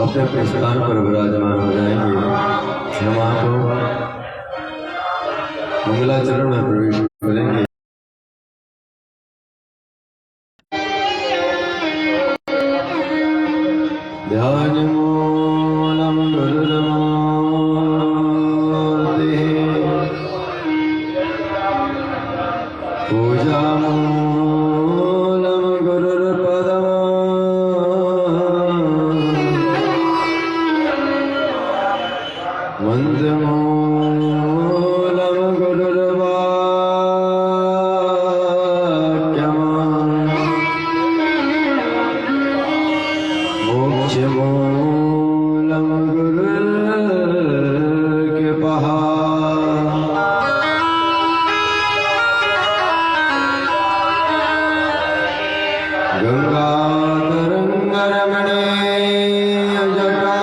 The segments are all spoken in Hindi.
अपने अपने स्थान पर विराजमान हो जाएंगे। हम आपको मंगलाचरण में प्रवेश करेंगे। ध्यान मूलम गुरुर्मूर्ति पूजा मूलम गुरुर्पदम वंदमूलम गुरुर्वाक्यम मोक्षमूलम गुरुर्कृपः गंगातरंगरमणीय जटा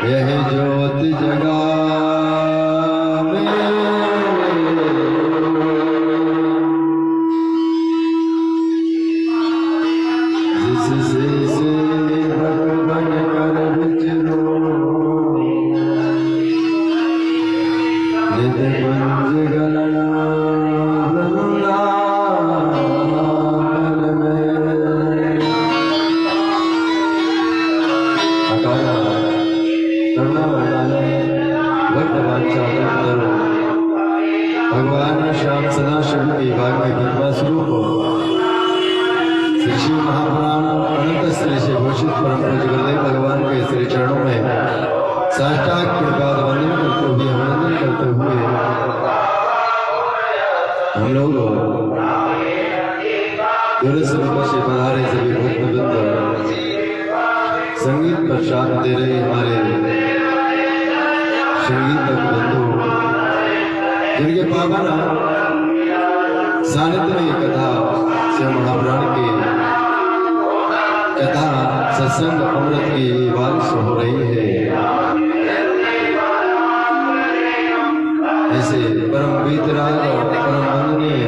यह ज्योति जगा जिससे भगवान कर विचरो निज पंच गणना भगवान श्याम सदाशिव के भाग्य कृपा स्वरूप श्री शिव महापुराण अनंत श्री से घोषित परम पूज्य गुरुदेव भगवान के श्री चरणों में साष्टांग कृपाद वंदन करते हुए अभिनंदन करते हुए हम लोग दूर से पधारे सभी भक्तवृंद संगीत पर साथ दे रहे हमारे संगीतक बंधु जिनके पावन सानिध्य में कथा शिव महापुराण की कथा सत्संग अमृत की बारिश हो रही है। ऐसे परम वीतराग और परम वंदनीय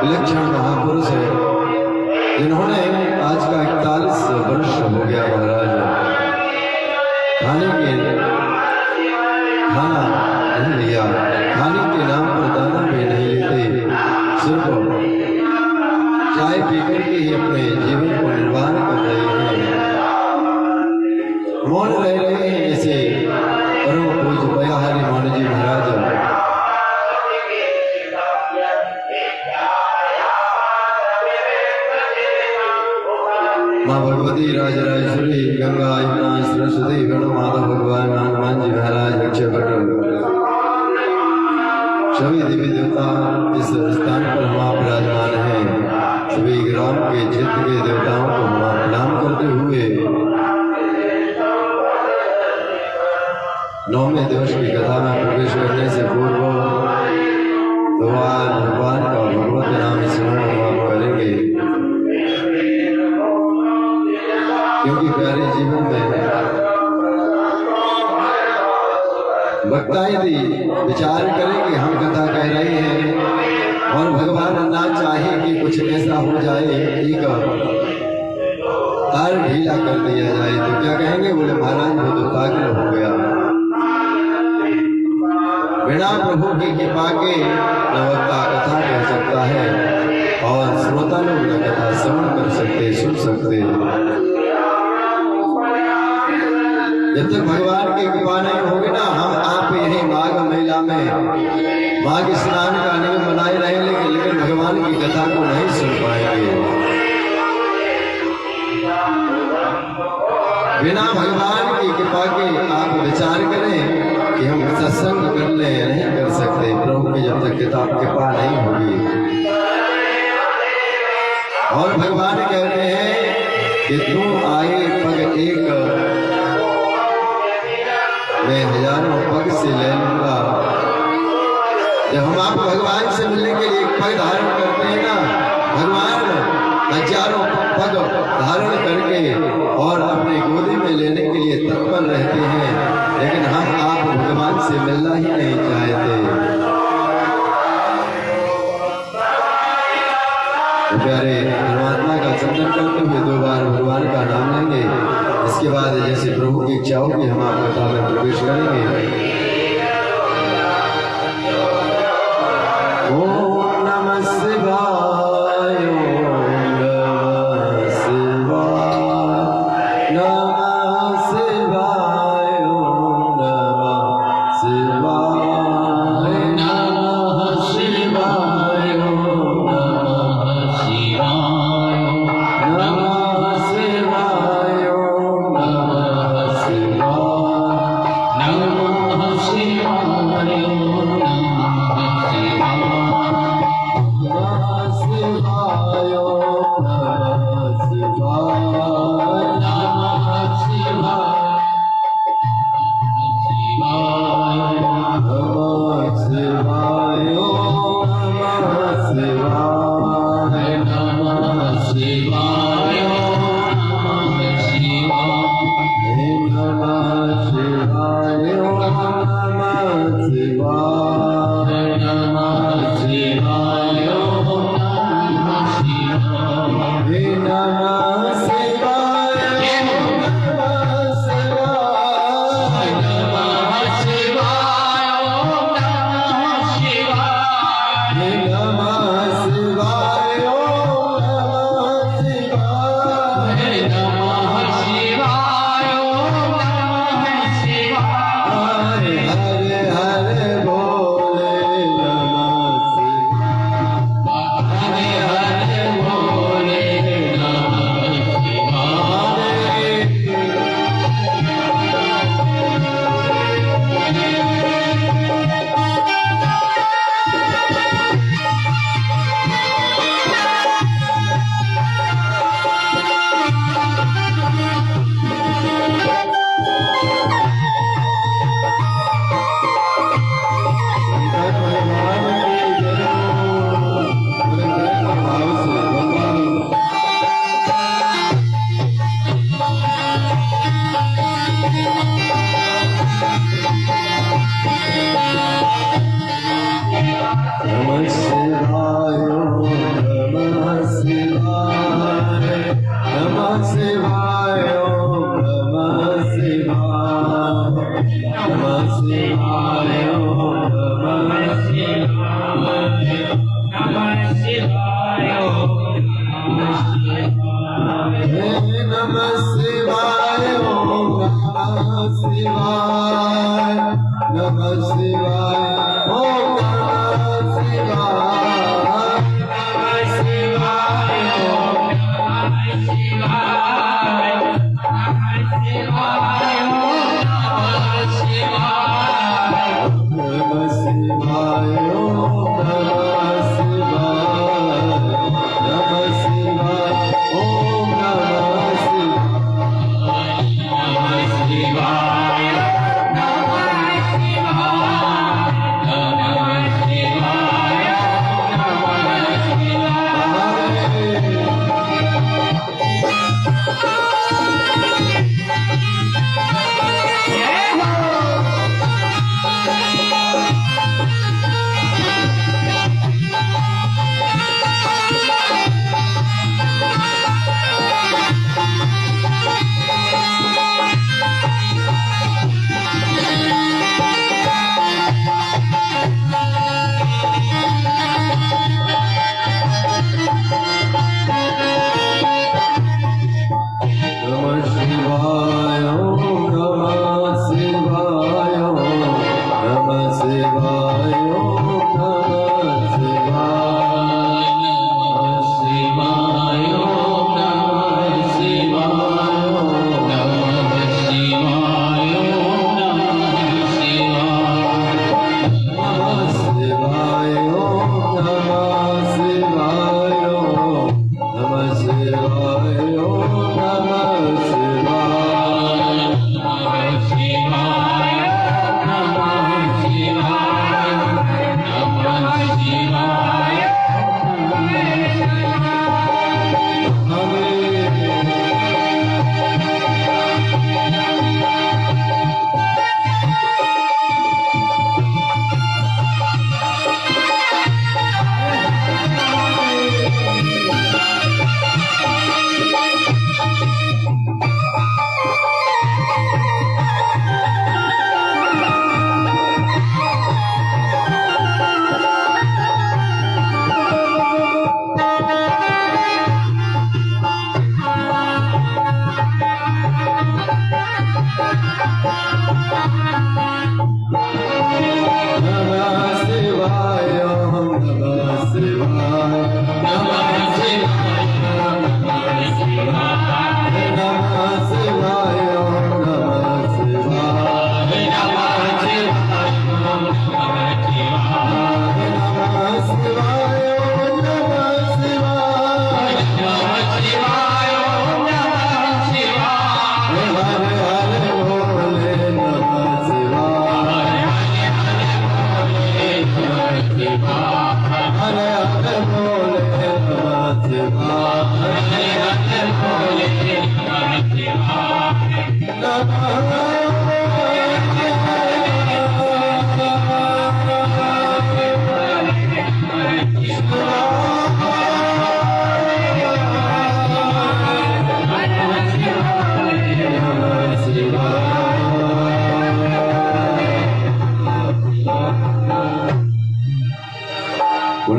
विलक्षण महापुरुष है जिन्होंने आज का 41 वर्ष हो गया महाराज खाने नहीं लिया, खाने के नाम पर दाना भी नहीं लेते, सिर्फ चाय पीकर के ही अपने जीवन को निर्वाह कर रहे हैं, मौन रह रहे हैं। ऐसे परम पूज्य बयाहरी मौन जी महाराज माँ भगवती राजराजेश्वरी गंगा यमुना सरस्वती गणु माता भगवान हनुमान जी महाराज अक्षय भट्ट सभी देवी देवता इस स्थान पर हम विराजमान हैं। सभी ग्राम के क्षेत्र के देवताओं को हम प्रणाम करते हुए 9वें दिवस की कथा में प्रवेश करने से पूर्व भगवान का भगवत नाम स्मरण हम करेंगे, क्योंकि प्यारे जीवन में भक्ता यदि विचार करें कि हम कथा कह रहे हैं और भगवान ना चाहे कि कुछ ऐसा हो जाए, ठीक तार ढीला कर दिया जाए, तो क्या कहेंगे? बोले महाराज वो तो पागल हो गया। बिना प्रभु की कृपा के न वक्ता कथा कह सकता है और श्रोता लोग न कथा श्रवण कर सकते, सुन सकते। जब तक भगवान की कृपा नहीं होगी ना, हम आप यही माघ मेला में माघ स्नान का नियम बनाए रहेंगे, लेकिन भगवान की कथा को नहीं सुन पाएंगे। बिना भगवान की कृपा के आप विचार करें कि हम सत्संग कर ले, नहीं कर सकते प्रभु की जब तक किताब कृपा नहीं होगी। और भगवान कहते हैं कि तू आए पग एक मैं हजारों पग से ले लूंगा। जब हम आप भगवान से मिलने के लिए पग धारण करते हैं ना, भगवान हजारों पग धारण करके और अपनी गोदी में लेने के लिए तत्पर रहते हैं, लेकिन हम आप भगवान से मिलना ही नहीं चाहते। प्यारे परमात्मा का चिंतन करते हुए 2 बार भगवान का नाम लेंगे। इसके बाद जैसे प्रभु की इच्छा होगी हम आप कथा में प्रवेश करेंगे। ओम नमः शिवाय, ओम नमः शिवाय, नमः शिवाय, ओम नमः शिवाय, नमः शिवाय, ओम नमः शिवाय, नमः शिवाय, ओम नमः शिवाय, नमः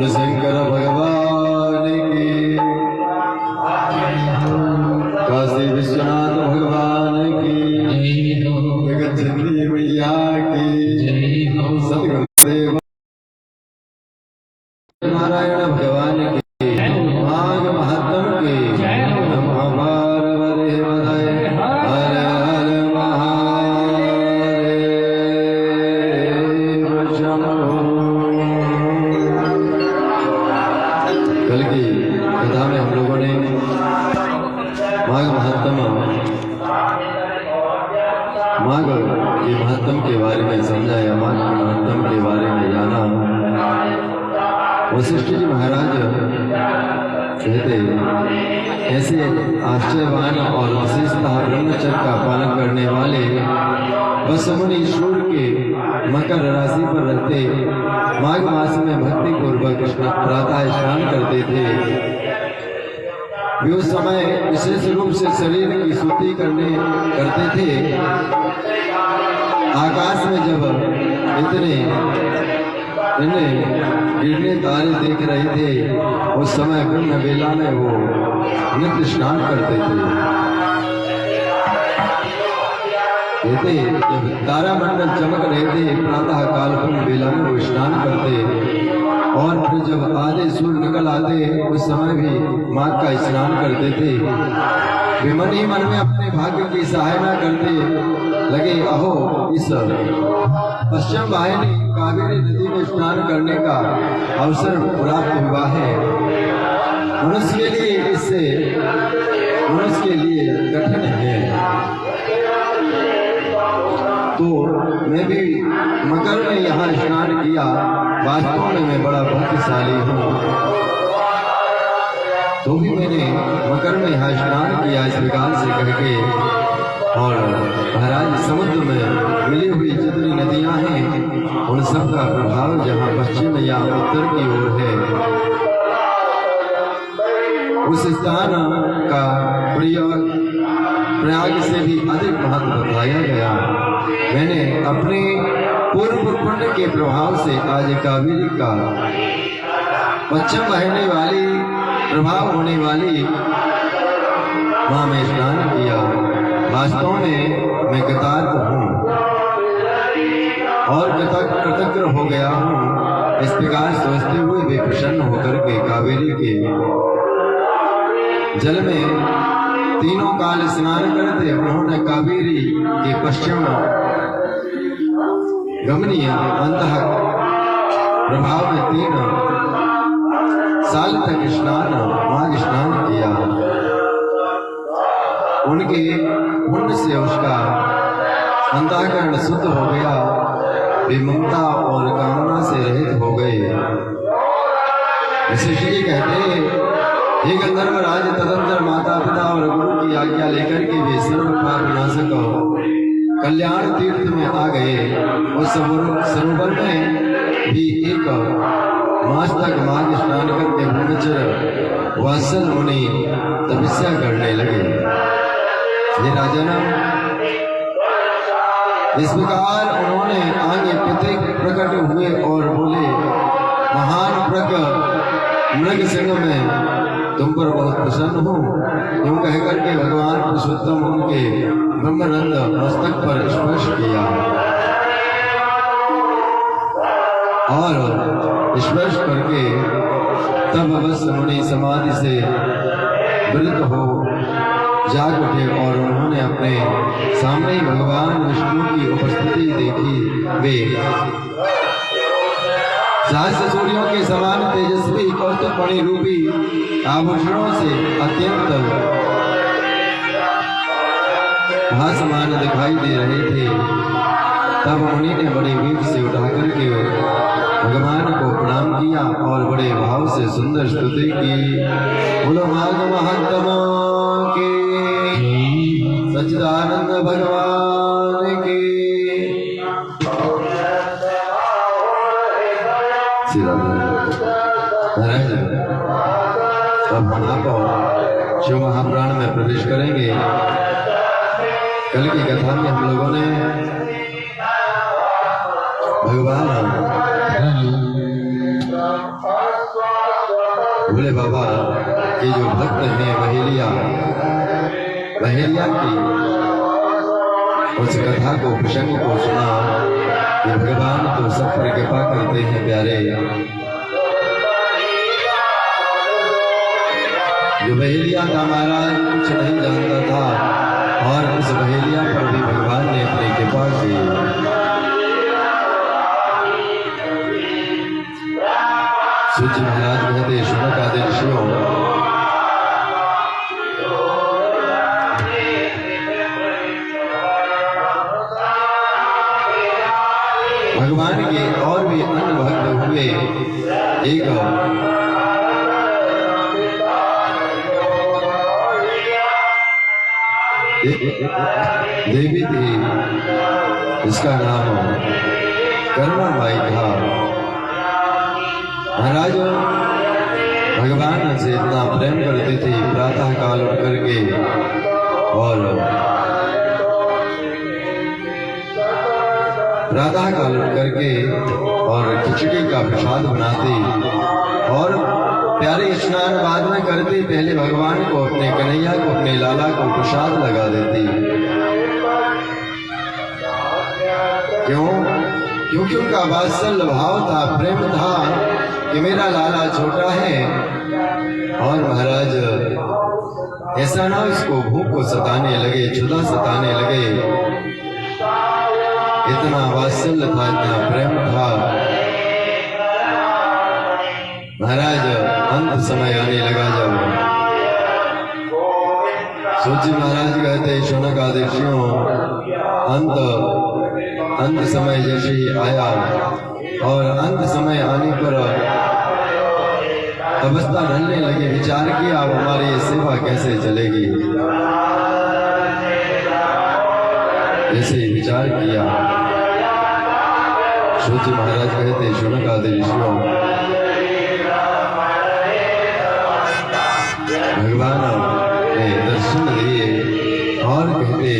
शंकर भगवान की, काशी विश्वनाथ भगवान की, जगत जननी मैया की, सदगुरुदेव नारायण भगवान की, माघ महात्म की, नमः पार्वती पतये, हर हर महादेव शंभो। कल की कथा में हम लोगों ने माघ महात्म के महत्व के बारे में समझाया, माघ के महत्व के बारे में जाना। वशिष्ठ जी महाराज कहते ऐसे आश्चर्यवान और विशेषतः ब्रह्मचर्य का पालन करने वाले वसमुनि सूर्य के मकर राशि पर रहते माघ मास में भक्ति पूर्वक प्रातः स्नान करते थे। वे उस समय विशेष रूप से शरीर की शुद्धि करते थे। आकाश में जब इतने इन्हें गिरने तारे देख रहे थे। उस समय ब्रह्म बेला में वो नित्य स्नान करते थे। कहते जब तारामंडल चमक रहे थे प्रातः काल ब्रह्म बेला में वो स्नान करते, और फिर जब आधे सूर्य निकल आते उस समय भी माँ का स्नान करते थे। वे मन ही मन में अपने भाग्य की सहायता करते लगे। अहो, इस पश्चिम वाहिनी कावेरी नदी में स्नान करने का अवसर प्राप्त हुआ है। मनुष्य के लिए कठिन है। तो मैं भी मकर में यहाँ स्नान किया। वास्तव में मैं बड़ा भाग्यशाली हूँ। तो भी मैंने मकर में यहाँ स्नान किया इस प्रकार से कहके। और महाराज समुद्र में मिली हुई जितनी नदियां हैं उन सब का प्रभाव जहाँ पश्चिम या उत्तर की ओर है, उस स्थान का प्रयाग से भी अधिक महत्व बताया गया। मैंने अपने पूर्व पुण्य के प्रभाव से आज कावेरी का पश्चिम बहने वाली प्रभाव होने वाली वहां में स्नान किया। वास्तव में मैं कृतार्थ हूँ और कृतज्ञ हो गया हूँ। इस प्रकार सोचते हुए वे प्रसन्न होकर के कावेरी के जल में तीनों काल स्नान करते। उन्होंने कावेरी के पश्चिम गमनीय अंतः प्रभाव में 3 साल तक माघ स्नान किया। उनके पुण्य से उसका अंतःकरण शुद्ध हो गया। वे ममता और कामना से रहित हो गए। वशिष्ठ जी कहते हैं, हे गंधर्व राज, तदंतर माता पिता और गुरु की आज्ञा लेकर के वे सर्व पाप नाशक कल्याण तीर्थ में आ गए। उस सरोवर में भी 1 मास तक माघ स्नान करके ब्रह्मचर्य वात्सल मुनि तपस्या करने लगे। ये राजन, इस प्रकार उन्होंने आगे प्रकट हुए और बोले, महान मृग सिंह में तुम पर बहुत प्रसन्न हूँ। यूं कहकर के भगवान पुरुषोत्तम उनके ब्रह्मानंद मस्तक पर स्पर्श किया और स्पर्श करके तब अवश्य मुनि समाधि से वृत हो जाग उठे और उन्होंने अपने सामने भगवान विष्णु की उपस्थिति देखी। वे सहस्र सूर्यों के समान तेजस्वी कौस्तुभमणि रूपी आभूषणों से अत्यंत भासमान दिखाई दे रहे थे। तब मुनि ने बड़े वेग से उठाकर के भगवान को प्रणाम किया और बड़े भाव से सुंदर स्तुति की। बोलो माघ महात्मा के सच्चिदानंद भगवान के। अब हम आप शिव महापुराण में प्रवेश करेंगे। कल की कथा में हम लोगों ने भगवान भोले बाबा के जो भक्त हैं बहेलिया की उस कथा को, प्रसंग को सुना कि भगवान तो सब पर कृपा करते हैं प्यारे। जो बहेलिया था महाराज कुछ नहीं जानता था और उस बहेलिया पर भी भगवान ने अपनी कृपा की। सूची महाराज कहते, शुनक आदि ऋषियों भगवान के और भी अन्य भक्त हुए। एक देवी थी, इसका नाम कर्माबाई था। महाराज भगवान से इतना प्रेम करती थी, प्रातः काल उठ करके और प्रातः काल उठ करके और खिचड़ी का प्रसाद बनाते और प्यारे स्नान बाद में करते पहले भगवान को, अपने कन्हैया को, अपने लाला को प्रसाद लगा देती। क्यों? क्योंकि उनका वात्सल्य भाव था, प्रेम था कि मेरा लाला छोटा है और महाराज ऐसा ना इसको भूख को सताने लगे, क्षुधा सताने लगे। इतना वात्सल्य था, इतना प्रेम था। महाराज अंत समय आने लगा जब सूची महाराज कहते शौनक आदेशियों, अंत समय जैसे ही आया और अंत समय आने पर अवस्था ढलने लगी, विचार किया अब हमारी ये सेवा कैसे चलेगी। जैसे ही विचार किया सूची महाराज कहते शौनक आदेशियों, भगवान ने दर्शन दिए और कहते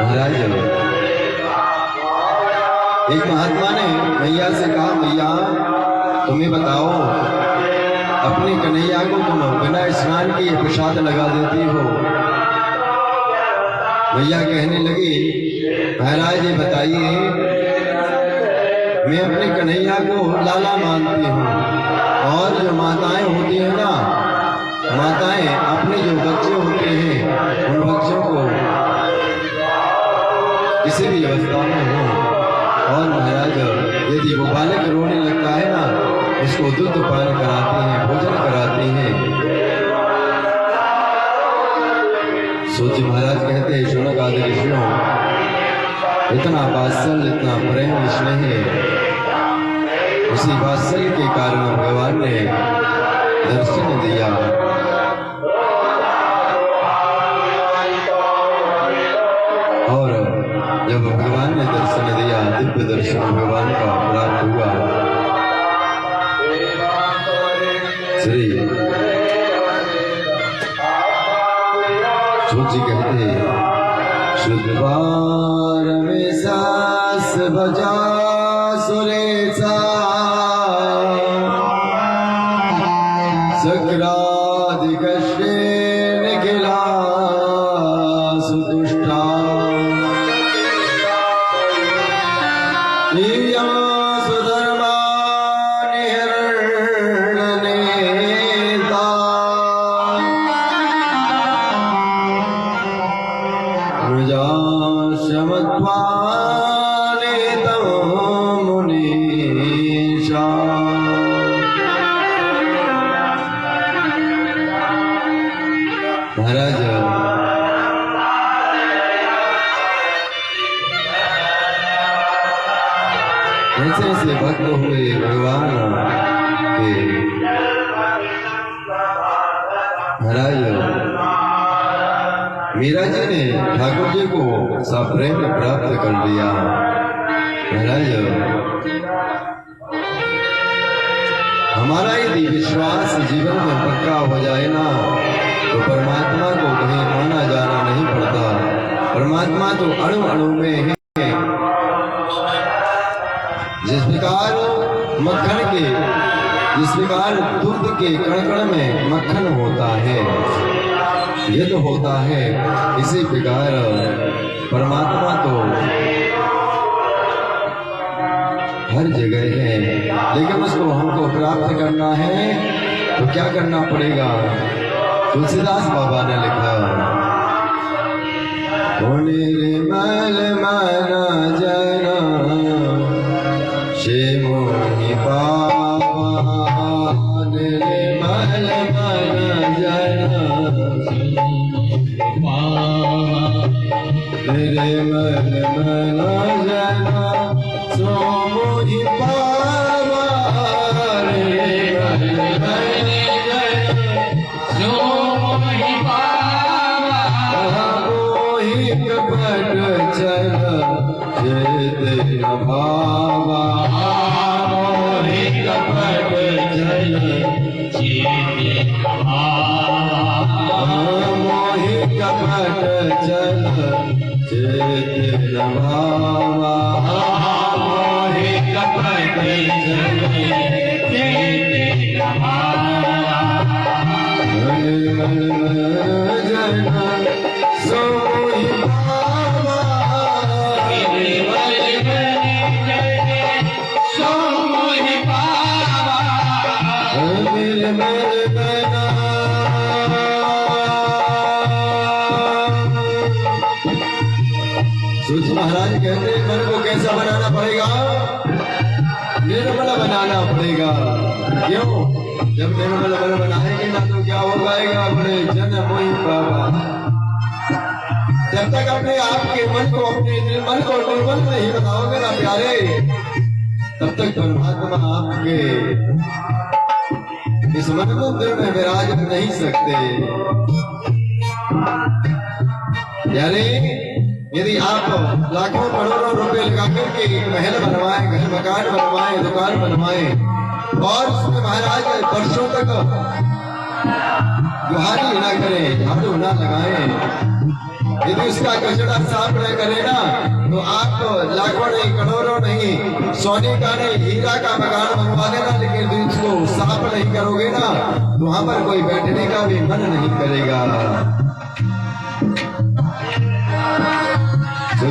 महाराज, एक महात्मा ने मैया से कहा, मैया तुम्हें बताओ, अपने कन्हैया को तुम बिना स्नान किए प्रसाद लगा देती हो। मैया कहने लगी, महाराज ये बताइए, मैं अपने कन्हैया को लाला मानती हूँ और जो माताएं होती हैं ना, माताएं अपने जो बच्चे होते हैं उन बच्चों को किसी भी अवस्था में हो और महाराज यदि वो बालक रोने लगता है ना, उसको दूध पान कराती हैं, भोजन कराती हैं। सोची महाराज कहते हैं शौनक आदि ऋषियों, इतना वात्सल्य, इतना प्रेम स्नेह, उसी वात्सल्य के कारण भगवान ने दर्शन दिया। और जब भगवान ने दर्शन दिया, दिव्य दर्शन भगवान का प्राप्त हुआ। श्री सूची कहते शुद्धवार में सास भजा सुरेसा सक्रादिकष्टे निखिला सुतुष्टा सुधर्मा निहरणनेता प्रजा शमत्वानेतं मुनीषा। महाराज ऐसे ऐसे भक्त हुए भगवान के। महाराज मीरा जी ने ठाकुर जी को सप्रेम प्राप्त कर लिया। महाराज हमारा यदि विश्वास जीवन में पक्का हो जाए ना, तो परमात्मा को कहीं आना जाना नहीं पड़ता। परमात्मा तो अणु अणु में है। जिस प्रकार मक्खन के, जिस प्रकार दूध के कण कण में मक्खन होता है, ये तो होता है, इसी प्रकार परमात्मा तो हर जगह है, लेकिन उसको हमको प्राप्त करना है तो क्या करना पड़ेगा? तुलसीदास बाबा ने लिखा, निर्मल मन जना शे मोहि पावा, निर्मल मन जना निर्मल मन जना सो मोहि पावा, निर्मल मन जना सो मोहि पावा, मोहि कपट चल चेत न भावा, मोहि कपट चल चेत न भावा, मोहि कपट चल चेत तेरा भावा मोहि कपट चले तेरा भावा जना सो मोहि भावा सो मोहि भावा सूर्य महाराज कहते हैं मन को कैसा बनाना पड़ेगा? निर्मल बनाना पड़ेगा। क्यों? जब निर्मल मन बनाएंगे ना तो क्या हो पाएगा? अपने जन मोहि पावा। जब तक अपने आप के मन को अपने निर्मल को निर्मल नहीं बनाओगे ना प्यारे, तब तक परमात्मा आपके इस मन मंदिर में विराज नहीं सकते। यानी यदि आप लाखों करोड़ों रुपए लगा करके एक महल बनवाएं, घर मकान बनवाएं, दुकान बनवाएं और उसमें महाराज वर्षों तक गुहारी ना करें, झाड़ू ना लगाएं, यदि उसका कचरा साफ न करे ना तो आप लाखों नहीं, करोड़ों नहीं, सोने का नहीं, हीरा का मकान बनवा लेना, लेकिन उसको साफ नहीं करोगे ना तो वहां पर कोई बैठने का भी मन नहीं करेगा।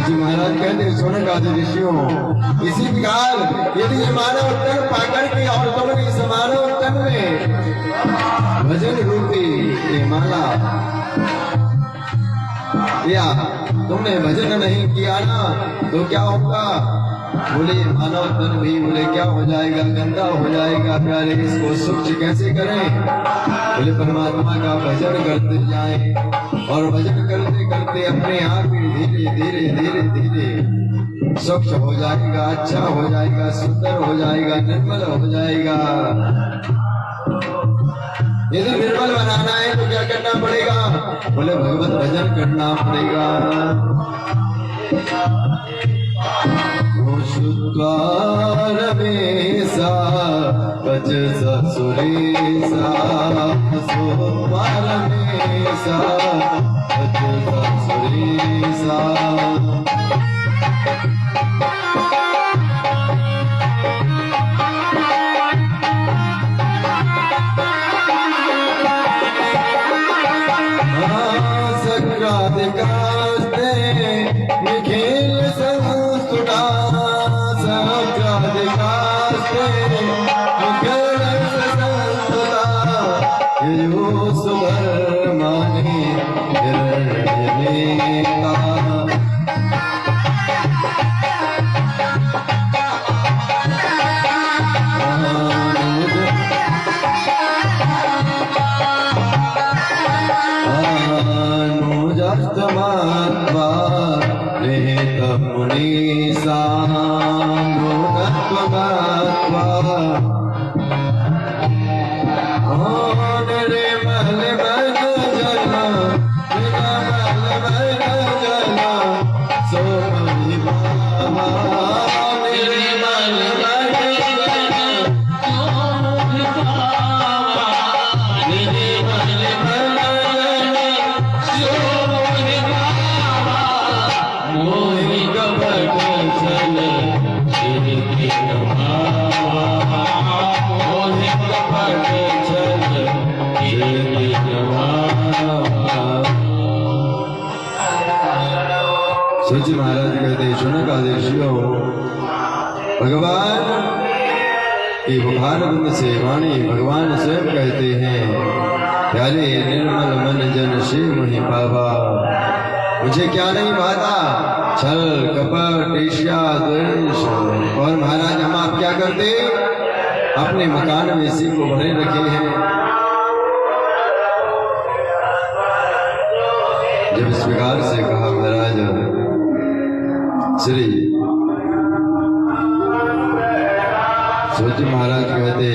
जी महाराज कहते सोनक आदि ऋषियों, इसी प्रकार यदि ये मानव तन पाकर के और तुमने इस मानव तन में भजन रूपी ये माला या तुमने भजन नहीं किया ना तो क्या होगा? बोले मानव तन भी बोले क्या हो जाएगा? गंदा हो जाएगा। प्यारे इसको स्वच्छ कैसे करें? बोले परमात्मा का भजन करते जाएं और भजन करते करते अपने आप ही धीरे धीरे धीरे धीरे स्वच्छ हो जाएगा, अच्छा हो जाएगा, सुंदर हो जाएगा, निर्मल हो जाएगा। यदि निर्मल बनाना है तो क्या करना पड़ेगा? बोले भगवत भजन करना पड़ेगा। शुक्लारमेसा बज ससुरेसा सोमारमेसा बज ससुरेसा सक्रादिकास्ते निखिल संस्तुता सक्रादिकास्ते निखिल संस्तुता यो सुधर्मानि हिरण्यमेका अनुजस्तमात्वा मुनीसा निर्मल मन जना निर्मल मन जना सो मोहि भावा निर्मल मन जना सो मोहि भावा निर्मल मन जना सो मोहि भावा मोहि कपट चले श्री कृष्ण भावा मोहि कपट चले श्री कृष्ण भावा। सूची महाराज कहते सुनक आदेशियों, भगवान की बुखारबंद से वाणी भगवान स्वयं कहते हैं, प्यारे निर्मल मन जन से मोहि पावा। मुझे क्या नहीं भाता? छल कपट ईर्ष्या द्वेष। और महाराज हम आप क्या करते? अपने मकान में इसी को भरे रखे हैं। जब इस प्रकार से कहा महाराज श्री सूर्य महाराज कहते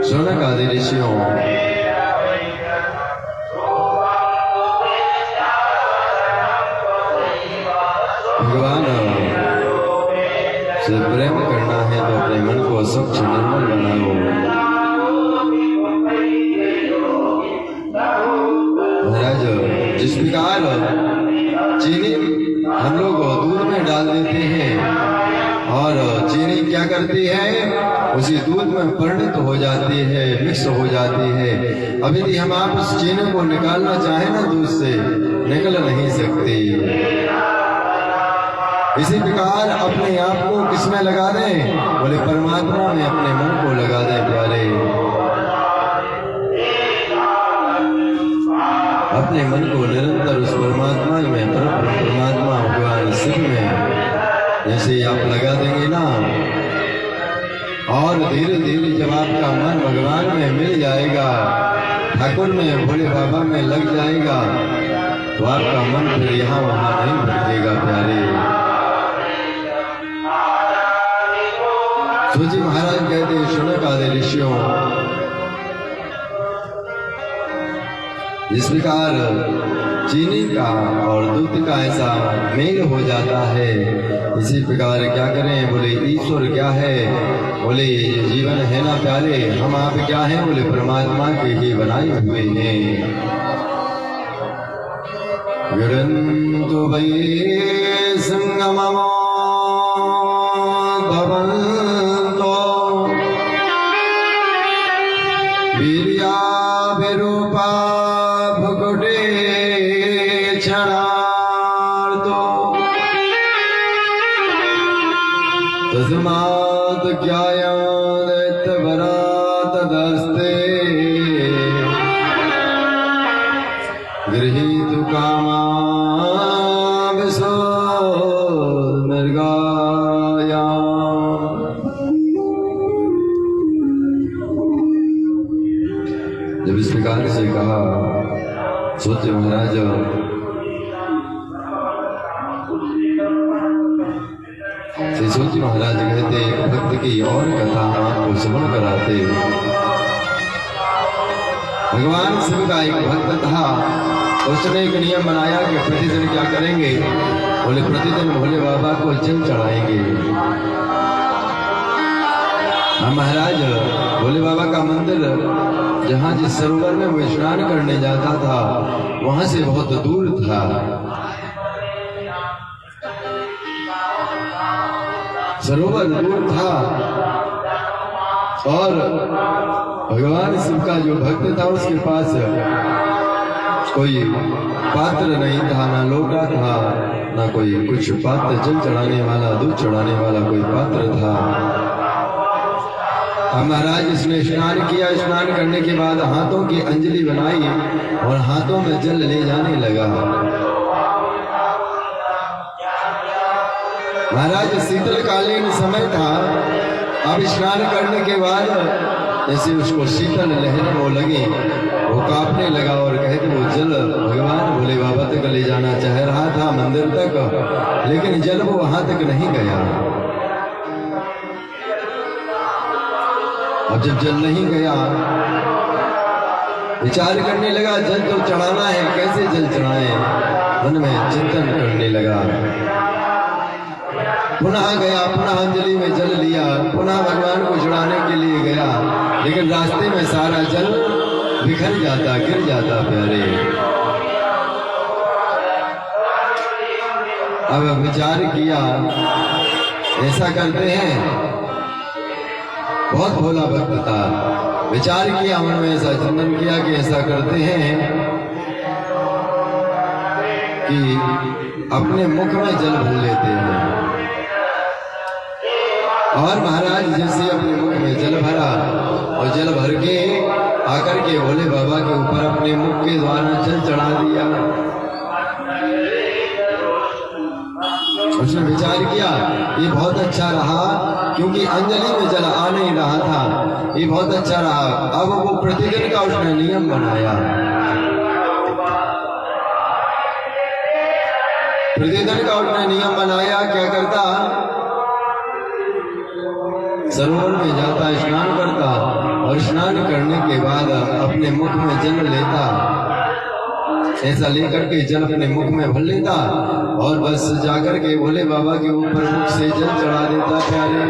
शौनक आदि ऋषियों, भगवान से प्रेम करना है तो अपने मन को स्वच्छ निर्मल बनाओ। महाराज जिस प्रकार चीनी उसी दूध में परिणत हो जाती है, मिक्स हो जाती है। अब यदि हम आप उस चीनी को निकालना चाहें ना दूध से, निकल नहीं सकती। इसी प्रकार अपने आप को किसमें लगा दें? बोले परमात्मा में अपने मन को लगा दें प्यारे। अपने मन को निरंतर उस परमात्मा में, परमात्मा भगवान शिव में जैसे आप लगा देंगे ना, और धीरे धीरे जब आपका मन भगवान में मिल जाएगा, ठाकुर में, भोले बाबा में लग जाएगा, तो आपका मन फिर यहाँ वहां नहीं भटकेगा प्यारे। सूजी महाराज कहते, शुनक आदि ऋषियों, जिस प्रकार चीनी का और दूध का ऐसा मेल हो जाता है, इसी प्रकार क्या करें? बोले ईश्वर क्या है? बोले जीवन है ना प्यारे, हम आप क्या हैं? बोले परमात्मा के ही बनाए हुए हैं। विरंतु वै संगमो भवन्तो वीर्या विरूपा भुकुटे क्षणार्तो तस्मात् ज्ञायात् वरातदस्ते गृहीतु कामा विशो निर्गाया। जब इस प्रकार से कहा, सोचे महाराज श्री सूची महाराज कहते, भक्त की और कथा आपको श्रवण कराते। भगवान शिव का एक भक्त था, उसने एक नियम बनाया कि प्रतिदिन क्या करेंगे? बोले प्रतिदिन भोले बाबा को जल चढ़ाएंगे। हाँ महाराज, भोले बाबा का मंदिर जहाँ जिस सरोवर में वो स्नान करने जाता था, वहां से बहुत दूर था। सरोवर दूर था और भगवान शिव का जो भक्त था उसके पास कोई पात्र नहीं था, ना लोटा था, ना कोई कुछ पात्र, जल चढ़ाने वाला, दूध चढ़ाने वाला कोई पात्र था। अब महाराज इसने स्नान किया, स्नान करने के बाद हाथों की अंजलि बनाई और हाथों में जल ले जाने लगा। महाराज शीतलकालीन समय था। अब स्नान करने के बाद जैसे उसको शीतल लहर वो लगी, वो कांपने लगा और कहते वो जल भगवान भोले बाबा तक ले जाना चाह रहा था, मंदिर तक, लेकिन जल वो वहां तक नहीं गया। अब जब जल नहीं गया, विचार करने लगा, जल तो चढ़ाना है, कैसे जल चढ़ाए? मन में चिंतन करने लगा। पुनः गया, पुनः अंजलि में जल लिया, पुनः भगवान को चढ़ाने के लिए गया, लेकिन रास्ते में सारा जल बिखर जाता, गिर जाता प्यारे। अब विचार किया, ऐसा करते हैं, बहुत भोला भक्त था, विचार किया, मन में ऐसा चिंतन किया कि ऐसा करते हैं कि अपने मुख में जल भर लेते हैं। और महाराज जैसे अपने मुख में जल भरा और जल भर के आकर के भोले बाबा के ऊपर अपने मुख के द्वारा जल चढ़ा दिया। उसने विचार किया, ये बहुत अच्छा रहा, क्योंकि अंजलि में जल आ नहीं रहा था, ये बहुत अच्छा रहा। अब वो प्रतिदिन का उसने नियम बनाया, प्रतिदिन का उसने नियम बनाया। क्या करता? सरोवर में जाता, स्नान करता और स्नान करने के बाद अपने मुख में जल लेता, ऐसा लेकर के जल अपने मुख में भर लेता और बस जाकर के भोले बाबा के ऊपर मुख से जल चढ़ा देता प्यारे।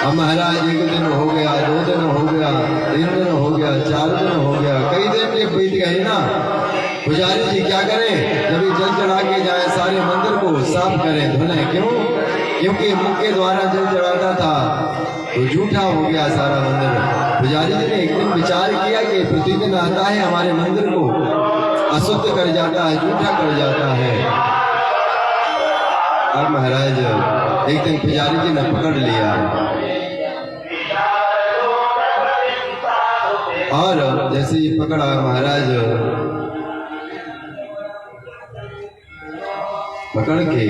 अब महाराज एक दिन हो गया, 2 दिन हो गया, 3 दिन हो गया, 4 दिन हो गया, कई दिन बीत गए ना। पुजारी जी क्या करें, जब ये जल चढ़ा के जाए सारे मंदिर को साफ करें धुलें। क्यों? क्योंकि मुख के द्वारा जल चढ़ाता था तो झूठा हो गया सारा मंदिर। पुजारी जी ने एक दिन विचार किया कि प्रतिदिन आता है हमारे मंदिर को अशुद्ध कर जाता है, झूठा कर जाता है। अब महाराज एक दिन पुजारी जी ने पकड़ लिया और जैसे ही पकड़ा महाराज पकड़ के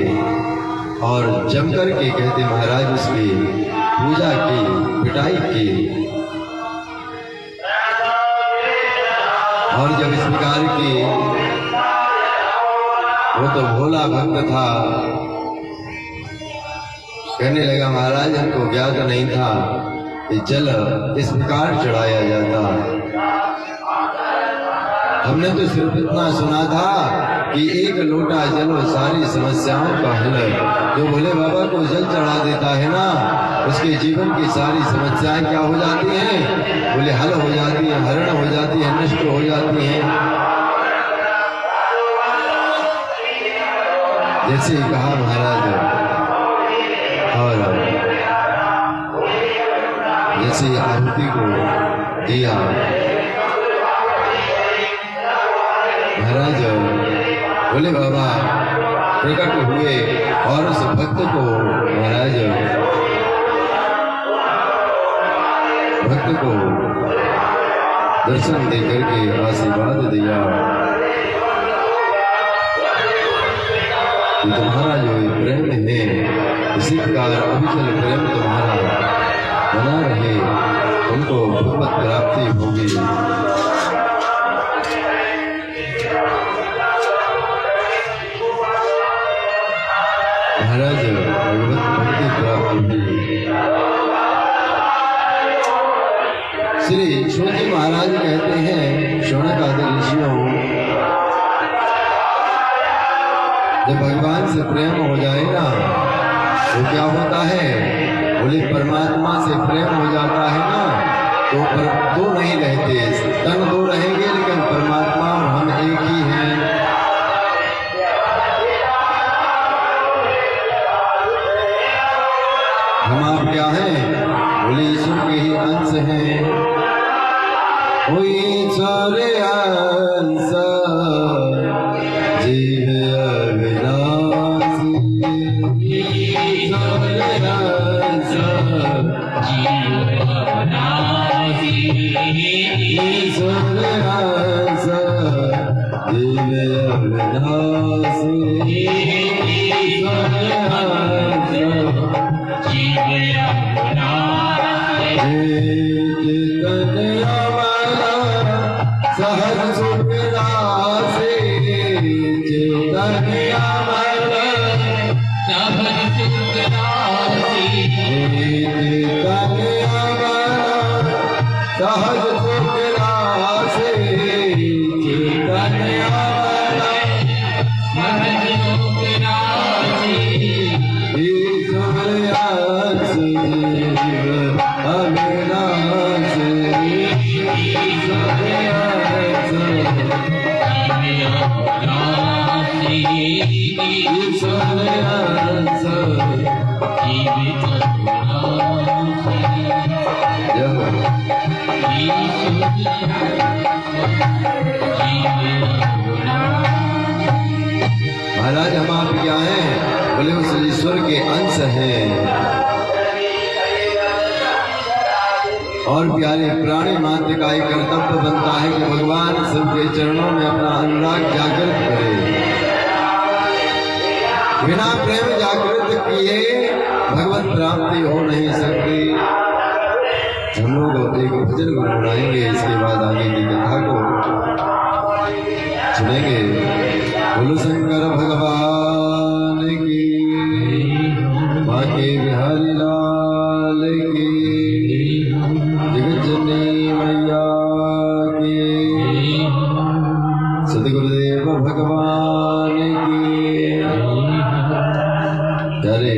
और जम कर के कहते महाराज उसकी पूजा की, पिटाई की। और जब इस प्रकार की, वो तो भोला भक्त था, कहने लगा महाराज हमको ज्ञात नहीं था कि जल इस प्रकार चढ़ाया जाता। हमने तो सिर्फ इतना सुना था कि एक लोटा जल सारी समस्याओं का हल। जो भोले बाबा को जल चढ़ा देता है ना, उसके जीवन की सारी समस्याएं क्या हो जाती हैं? बोले हल हो जाती है, हरण हो जाती है, नष्ट हो जाती हैं। जैसे कहा महाराज, और जैसे आहुति को दिया महाराज बोले बाबा प्रकट हुए और उस भक्त को महाराज भक्त को दर्शन देकर के आशीर्वाद दिया कि तुम्हारा जो प्रेम है इसी प्रकार अविचल प्रेम तुम्हारा बना रहे, तुमको भगवत प्राप्ति होगी। महाराज भगवत भक्ति प्राप्त होगी। श्री श्रोती महाराज कहते हैं, शौनक आदि ऋषियों, जब भगवान से प्रेम हो जाए ना तो क्या होता है? बोले परमात्मा से प्रेम हो जाता है ना तो दो नहीं रहते, तन दो रहेंगे लेकिन परमात्मा और हम एक ही हैं। हम आप क्या हैं? बोले ईश्वर के ही अंश हैं। वो ईश्वर अंश जीव अविनाशी, ईश्वर अंश जीव अविनाशी, ईश्वर अंश जीव अविनाशी, ईश्वर अंश सहज सुख रासे, चेतन अमर सहज सुख रासे, चेतन अमर सहज सुख रासे, चेतन अमर सहज सुख रासे, ईश्वर अंश जीव अविनाशी, ईश्वर अंश ईश्वर अंश जीव महाराज हम आप क्या हैं? बोले उस ईश्वर के अंश हैं। और प्यारे प्राणी मात्र का एक कर्तव्य बनता है कि भगवान शिव के चरणों में अपना अनुराग जागृत करे। बिना प्रेम जागृत किए भगवत प्राप्ति हो नहीं सकती। हम लोग एक भजन गुनगुनाएंगे, इसके बाद आगे की कथा को सुनेंगे। बोलो शंकर भगवान की, बाके बिहारी लाल की, जगज्जननी मैया की, सदगुरुदेव भगवान की। हरे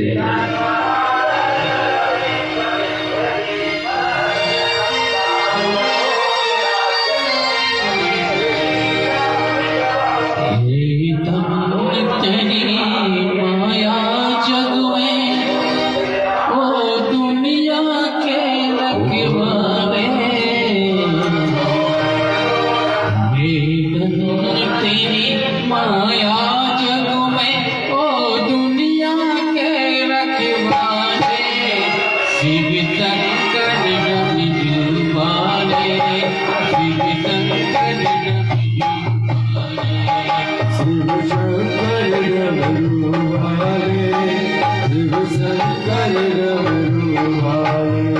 शंकर डमरू वाले।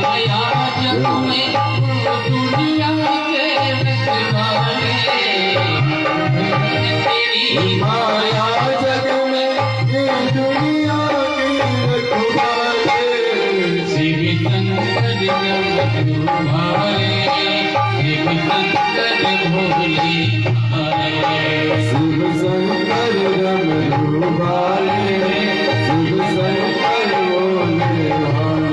माया जग में दुनिया के रखवाले, माया जग में दुनिया के रखवाले। शिव शंकर डमरू वाले, शिव शंकर भोले भाले। शिव शंकर डमरू वाले, शिव शंकर भोले भाले।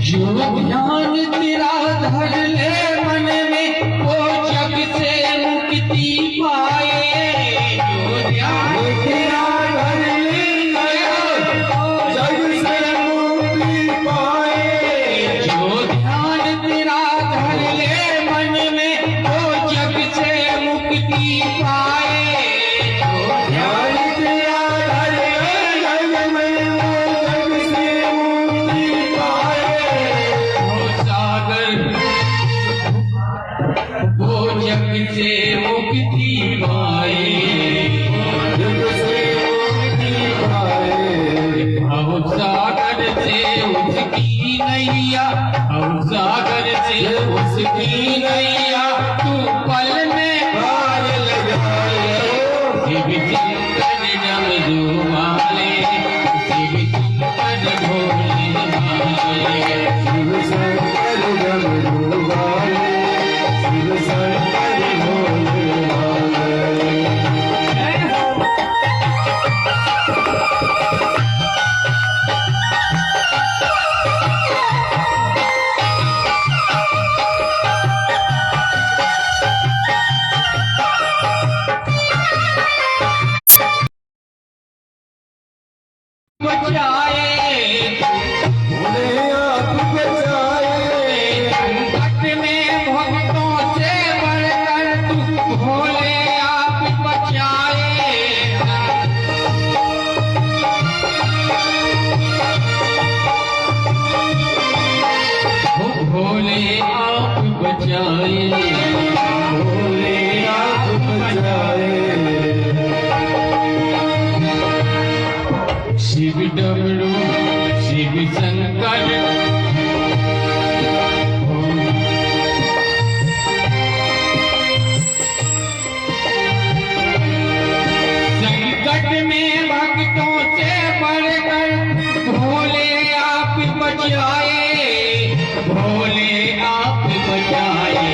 जो ध्यान तेरा धर ले मन में, वो जग से मुक्ति पाए। जो ध्यान तेरा धर ले जग से मुक्ति पाए। जो ध्यान तेरा धर ले मन में, वो जग से मुक्ति पाए। जो ध्यान तेरा धर ले जग में, जग से मुक्ति पाए। वो सागर, वो जग से मुक्ति पाए। जग से मुक्ति पाए। अब सागर से उसकी नैया, अब सागर से उसकी नैया, तू पल में पार लगाए। शिव शंकर डमरू वाले, शिव शंकर भोले भाले। शिव शंकर डमरू वाले, शिव शंकर भोले भाले। बचाए भोले आप बचाए। संकट में भक्तों से बढ़कर तू भोले आप बचाए। भोले आप बचाए, भोले आप बचाए। शिव डमरू शिव शंकर संकट में भक्तों से बढ़कर भोले आप बचाए। भोले आप बचाए।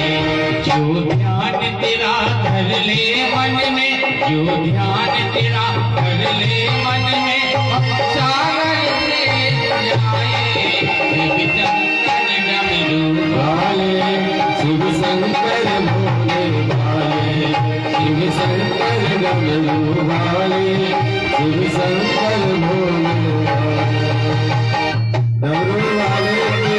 जो ध्यान तेरा धर ले मन में, जो ध्यान तेरा धर ले मन में, सागर से जाए। शिव शंकर डमरू भाले, शिव शंकर भोले भाले। शिव शंकर डमरू भाले, शिव शंकर भोले भाले। डमरू वाले की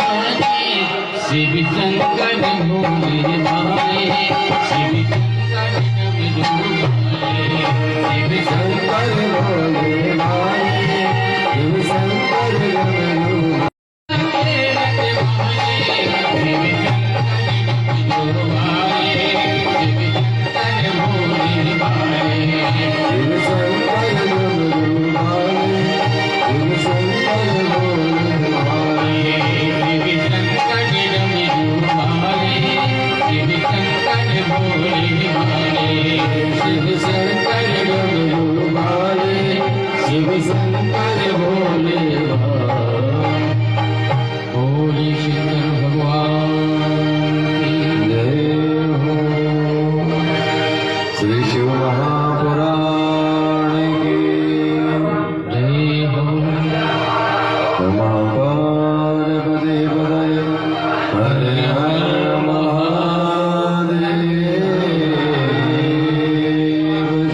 भाले। शिव शंकर भोले भाले, शिव शंकर डमरू वाले, शिव शंकर भोले शंकर भोले बोली शंकर भगवान की जय हो। श्री शिव महापुराण की जय हो। नमः पार्वती पतये हर हर महादेव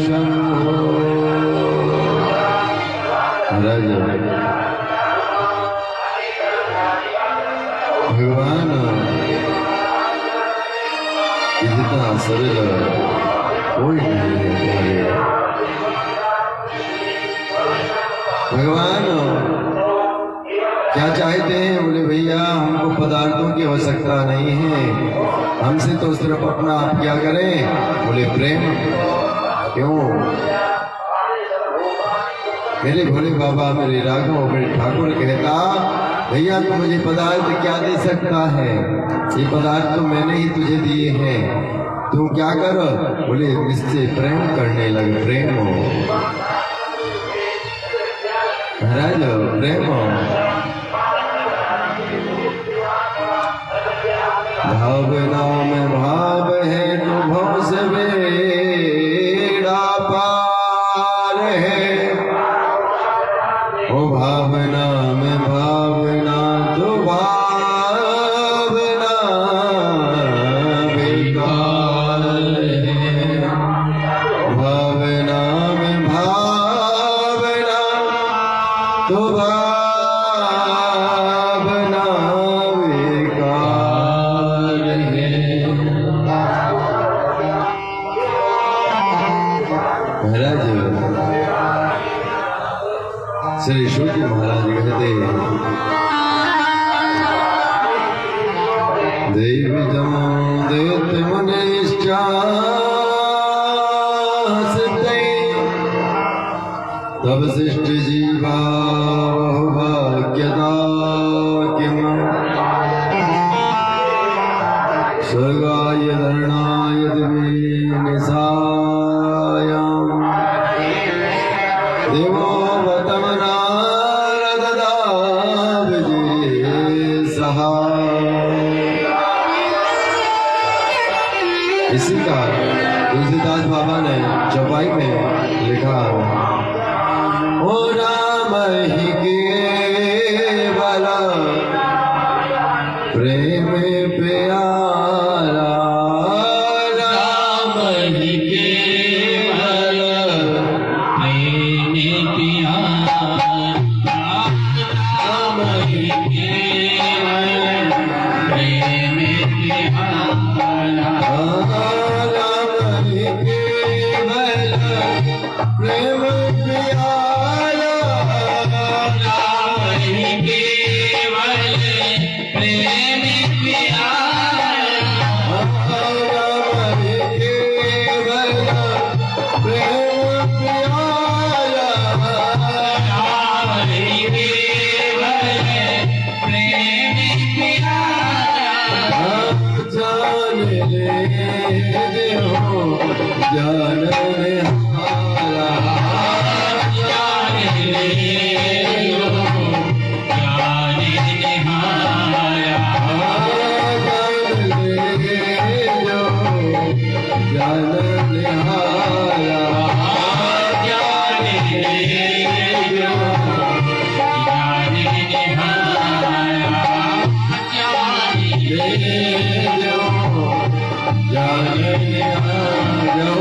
शंभो। महाराज भगवान इतना सरल कोई नहीं है। भगवान क्या चाहते हैं? बोले भैया हमको पदार्थों की आवश्यकता नहीं है, हमसे तो सिर्फ अपना आप क्या करें? बोले प्रेम। क्यों? मेरे भोले बाबा मेरे राघव मेरे ठाकुर कहता भैया तू मुझे पदार्थ क्या दे सकता है? ये पदार्थ तो मैंने ही तुझे दिए हैं, तू क्या कर? बोले इससे प्रेम करने लग। प्रेम हो महाराज, प्रेम हो। भावना में भाव है तो भव से बेड़ा पार है। ओ भावना में भावना तो भावना बेकार है। भावना में भावना तो भावना बेकार है। महाराज श्री शुक्र महाराज कहते देव जमो देत मुनिश्चास्ते तब शिष्ट जीवा भाग्यदा किम स्वर्गाय धरणाय दिवे निशायाम देवो इसी का तुलसीदास बाबा ने चौपाई में लिखा ओ राम ही केवल प्रेम प्यारा। राम ही केवल प्रेम प्यारा। राम ही केवल प्रेम प्यारा। प्रेम प्यारा राम ही केवल प्रेम प्यारा। राम ही केवल प्रेम प्यारा। राम ही केवल प्रेम प्यारा। जान ले हो जान ले हारा। जान ले लो जान निहारा। जान ले जो जान ले हारा। जान ले लो जान निहारा। जान ले जो जान ले हारा।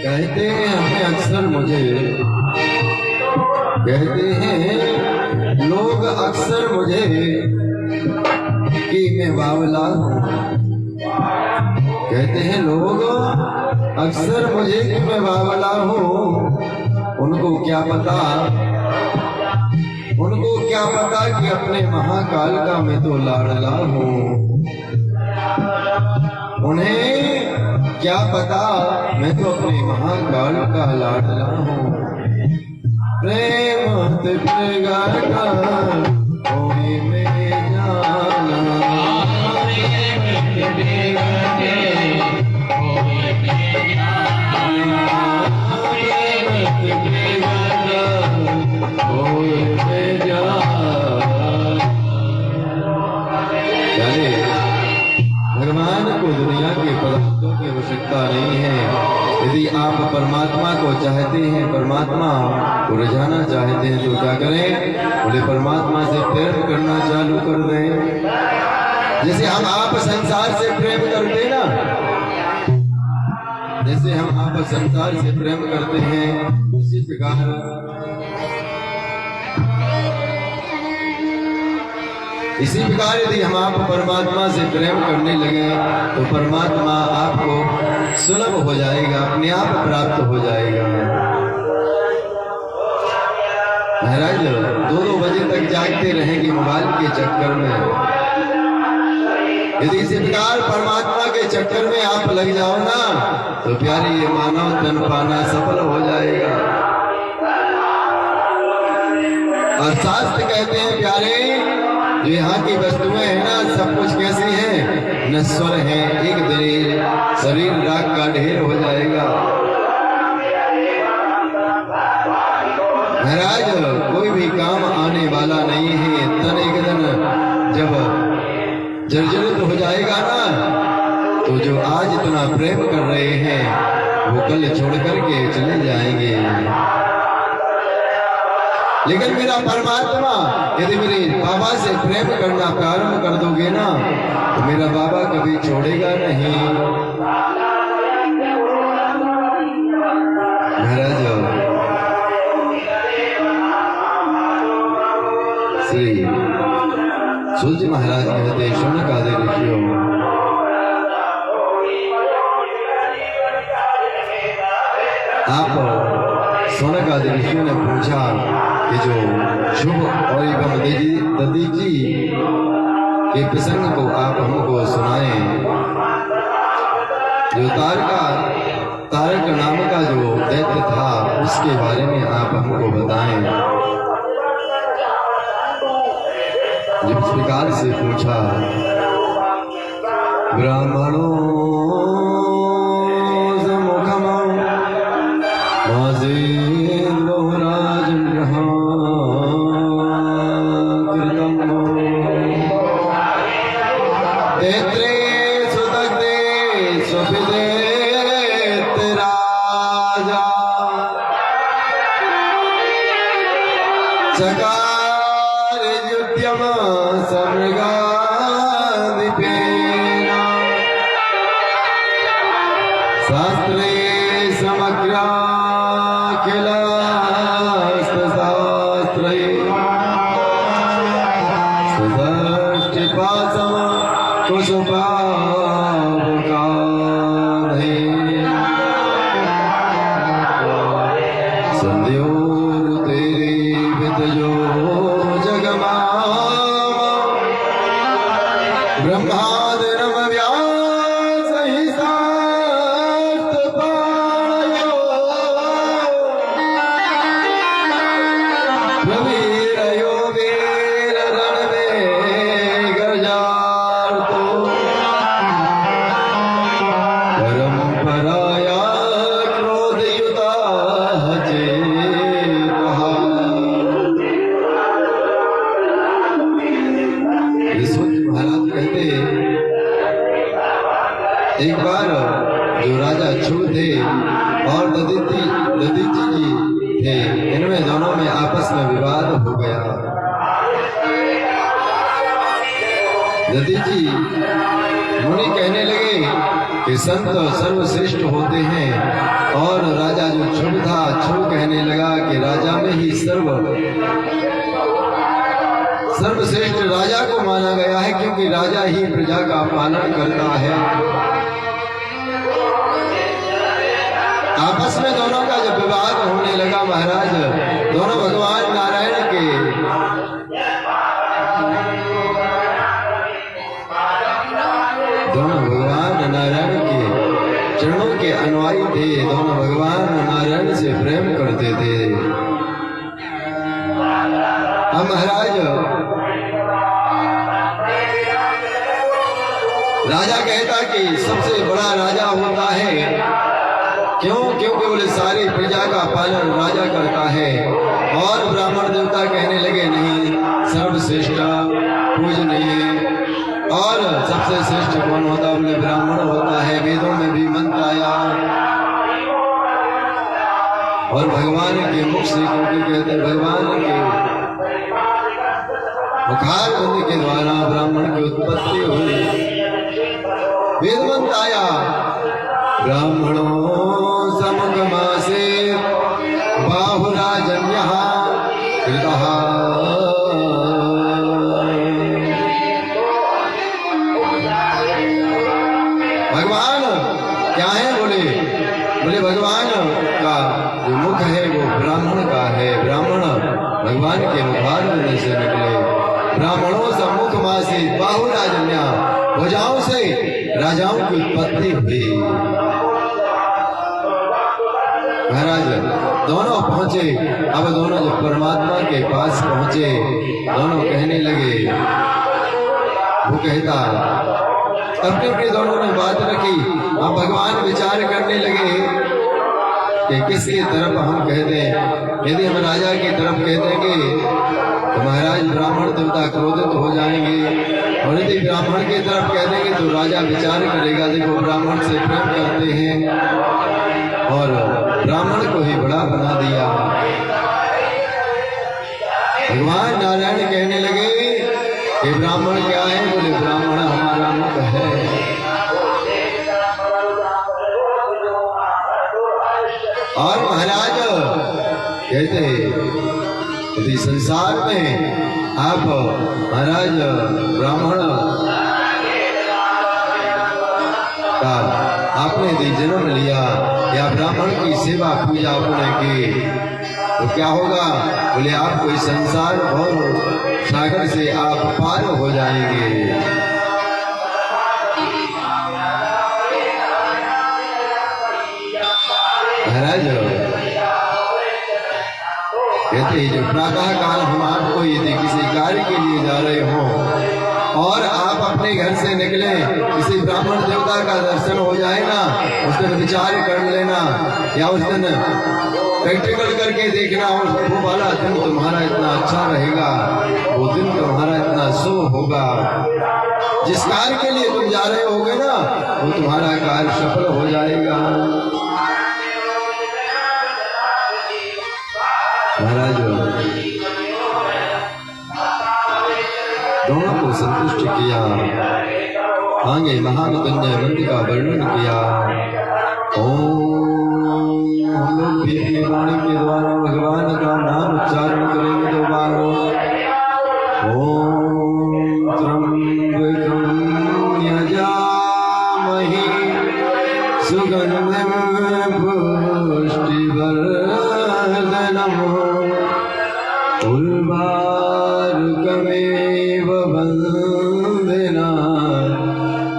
कहते हैं अक्सर मुझे, कहते हैं लोग अक्सर मुझे कि मैं बावला हूँ। कहते हैं लोग अक्सर मुझे कि मैं बावला हूँ। उनको क्या पता कि अपने महाकाल का मैं तो लाडला हूँ। उन्हें क्या पता मैं तो अपने महाकाल का लाडला हूँ। प्रेम प्रगाढ़ होए में जाना, भगवान को दुनिया के पदार्थों की आवश्यकता नहीं है। यदि आप परमात्मा को चाहते हैं, परमात्मा को रिझाना चाहते हैं तो क्या करें? बोले परमात्मा से प्रेम करना चालू कर दें। जैसे हम आप संसार से प्रेम करते ना, जैसे हम आप संसार से प्रेम करते हैं, उसी प्रकार इसी प्रकार यदि हम आप परमात्मा से प्रेम करने लगे तो परमात्मा आपको सुलभ हो जाएगा, अपने आप प्राप्त हो जाएगा। महाराज 2-2 बजे तक जागते रहेंगे मोबाइल के चक्कर में। यदि इसी प्रकार परमात्मा के चक्कर में आप लग जाओ ना तो प्यारे ये मानव तन पाना सफल हो जाएगा। और शास्त्र कहते हैं प्यारे, जो यहाँ की वस्तुएं हैं ना सब कुछ कैसी हैं? नश्वर हैं। एक दिन शरीर राख का ढेर हो जाएगा। महाराज कोई भी काम आने वाला नहीं है। तन एक दिन जब जर्जरित हो जाएगा ना तो जो आज इतना प्रेम कर रहे हैं वो कल छोड़ करके चले जाएंगे। लेकिन मेरा परमात्मा, यदि मेरे बाबा से प्रेम करना प्रारंभ कर दोगे ना तो मेरा बाबा कभी छोड़ेगा नहीं। महाराज श्री सूर्य महाराज कहते शौनक आदि ऋषियों, आप शौनक आदि ऋषियों ने पूछा कि जो शुभ और एवं दधी जी के प्रसंग को आप हमको सुनाएं। जो तारक नाम का जो दैत्य था उसके बारे में आप हमको बताएं। जिस प्रकार से पूछा, ब्राह्मणों चकार युद्यम समृगाधिपेन शास्त्रे समग्राखिलस्तशास्त्रे सुदष्टिपासम कुशुपावकाधे संध्योरुते वितयो ब्रह्मादिरम व्यास ही शास्त्र पाणयो प्रवीरयो वीर रणवे गर्जार्तो परंपराया क्रोधयुता चेतः। महाराज कहते एक बार जो राजा छू थे और ददीची जी थे, इनमें दोनों में आपस में विवाद हो गया। यदि जी मुनि कहने लगे कि संत सर्वश्रेष्ठ होते हैं, और राजा जो क्षुभ था क्षुभ कहने लगा कि राजा में ही सर्वश्रेष्ठ राजा को माना गया है, क्योंकि राजा ही प्रजा का पालन करता है। आपस में दोनों का जब विवाद होने लगा महाराज, दोनों भगवान नारायण के चरणों के अनुयायी थे। दोनों भगवान नारायण से प्रेम करते थे। अब महाराज राजा कहता कि सबसे बड़ा राजा होता है, क्यों? क्योंकि बोले सारी प्रजा का पालन राजा करता है। और ब्राह्मण देवता कहने लगे नहीं, सर्वश्रेष्ठ पूजनीय और सबसे श्रेष्ठ कौन होता? बोले ब्राह्मण होता है। वेदों में भी मंत्र आया, और भगवान के मुख से, क्योंकि कहते हैं भगवान के मुखार बंद के द्वारा ब्राह्मण की उत्पत्ति हुई। वेद मंत्र आया, ब्राह्मणों समगमासे बाहुराजन्यः कृतः। भगवान क्या है? बोले भगवान का जो मुख है वो ब्राह्मण का है। ब्राह्मण भगवान के मुखारविंद से निकले। ब्राह्मणों सम्मुख मासी बाहुराजन्या, भुजाओं से राजाओं की उत्पत्ति हुई। महाराज दोनों पहुंचे। अब दोनों जब परमात्मा के पास पहुंचे, दोनों कहने लगे, वो कहता, अपनी दोनों ने बात रखी। अब भगवान विचार करने लगे कि किसकी तरफ हम कह दें। यदि हम राजा की तरफ कह देंगे तो महाराज ब्राह्मण देवता क्रोधित हो जाएंगे, और यदि ब्राह्मण की तरफ कह देंगे तो राजा विचार करेगा, देखो ब्राह्मण से प्रेम करते हैं, और ब्राह्मण को ही बड़ा बना दिया। भगवान नारायण कहने लगे कि ब्राह्मण क्या है? बोले ब्राह्मण हमारा मुख है। और महाराज कहते यदि संसार में आप महाराज ब्राह्मण का आपने यदि जन्म लिया या ब्राह्मण की सेवा पूजा आपने की तो क्या होगा? बोले आपको इस संसार और सागर से आप पार हो जाएंगे। महाराज कहते हैं जो प्रातः काल हम आपको यदि किसी कार्य के लिए जा रहे हो और आप अपने घर से निकले, किसी ब्राह्मण देवता का दर्शन हो जाए ना, उस दिन विचार कर लेना, या उस दिन प्रैक्टिकल करके देखना, वो वाला दिन तुम्हारा इतना अच्छा रहेगा, वो दिन तुम्हारा इतना शुभ होगा। जिस कार्य के लिए तुम जा रहे होगे ना, वो तुम्हारा कार्य सफल हो जाएगा। महाराज दोनों को संतुष्ट किया, आगे महामृत्युंजय मंत्र का वर्णन किया। हम लोग भी अपनी वाणी के द्वारा भगवान का नाम उच्चारण करेंगे दोबारा। ओम त्र्यंबकं यजामहे सुगंधिं पुष्टिवर्धनम् उर्वारुकमेव वन्दना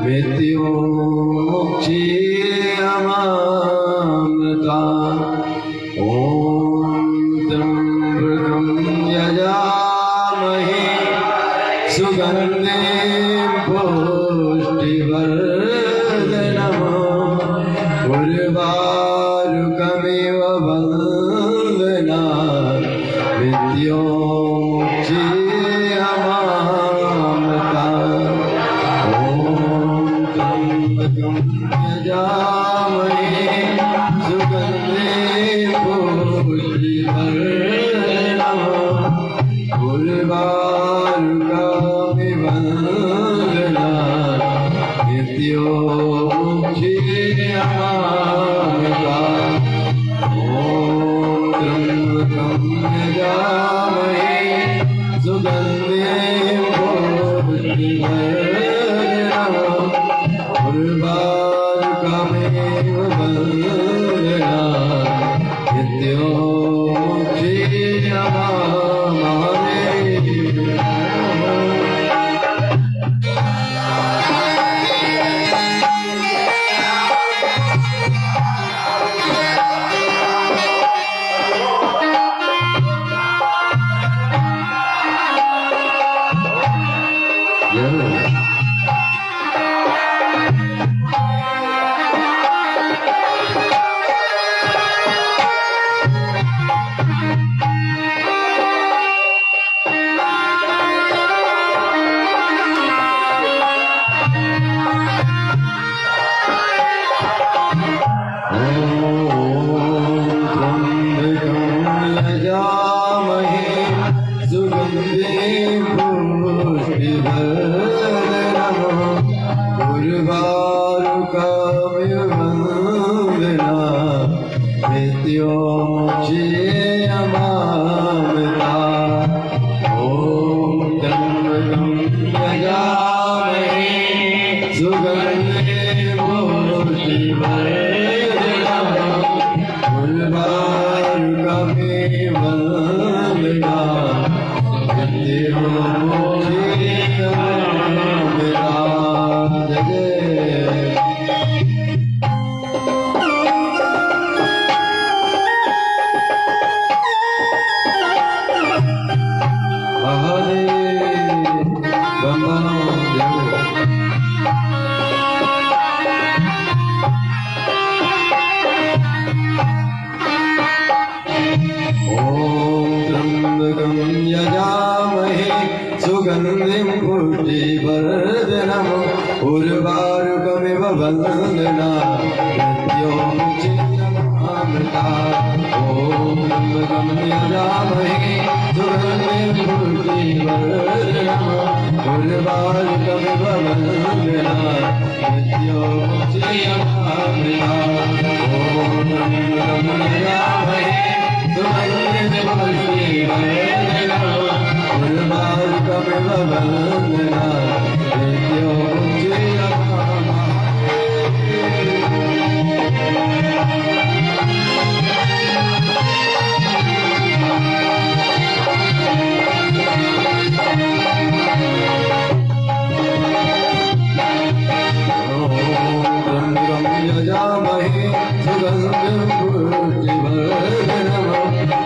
मृत्युमुक्षीयमामृता। ओम त्र्यंबकं यजामहे सुगंधिं पुष्टिवर्धनम् उर्वारुकमेव वन्दना मृत्युमुक्षीयमामृता। ओम त्र्यंबकं यजामहे सुगंधिं पुष्टिवर्धनम् उर्वारुका विवन्दना नित्योमुखीयमामृता ॐ त्र्यम्बकं यजामहे सुगन्धिं पुष्टिवर्धनम् उर्वारुकमेव वन्दना नित्योमुखीयमामहे सुगन्धिं पुष्टिवर्धनम् उर्वारुकमिव वन्दना नित्योमुखीयमामृता ॐ त्र्यम्बकं यजामहे सुगन्धिं पुष्टिवर्धनम् उर्वारुकमिव वन्दना नित्योमुखीयमामृता ॐ त्र्यम्बकं यजामहे सुगन्धिं पुष्टिवर्धनम् उर्वारुकमिव वन्दना यजामहे सुगन्धिं पुष्टिवर्धनम्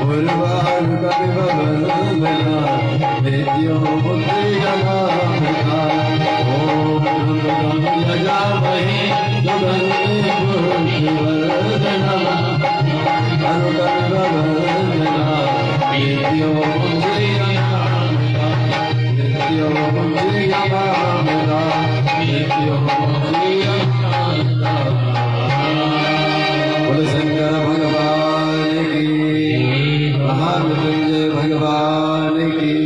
उर्वारुकमिव वन्दना नित्योमुखीयमामृता ॐ त्र्यम्बकं यजामहे सुगन्धिं पुष्टिवर्धनम् उर्वारुकमिव वन्दना नित्योमुखीयमामृता नित्योमुखीयमामृता नित्योमुखीयमामृता। बोल शंकर भगवान की, महामृत्युंजय भगवान की।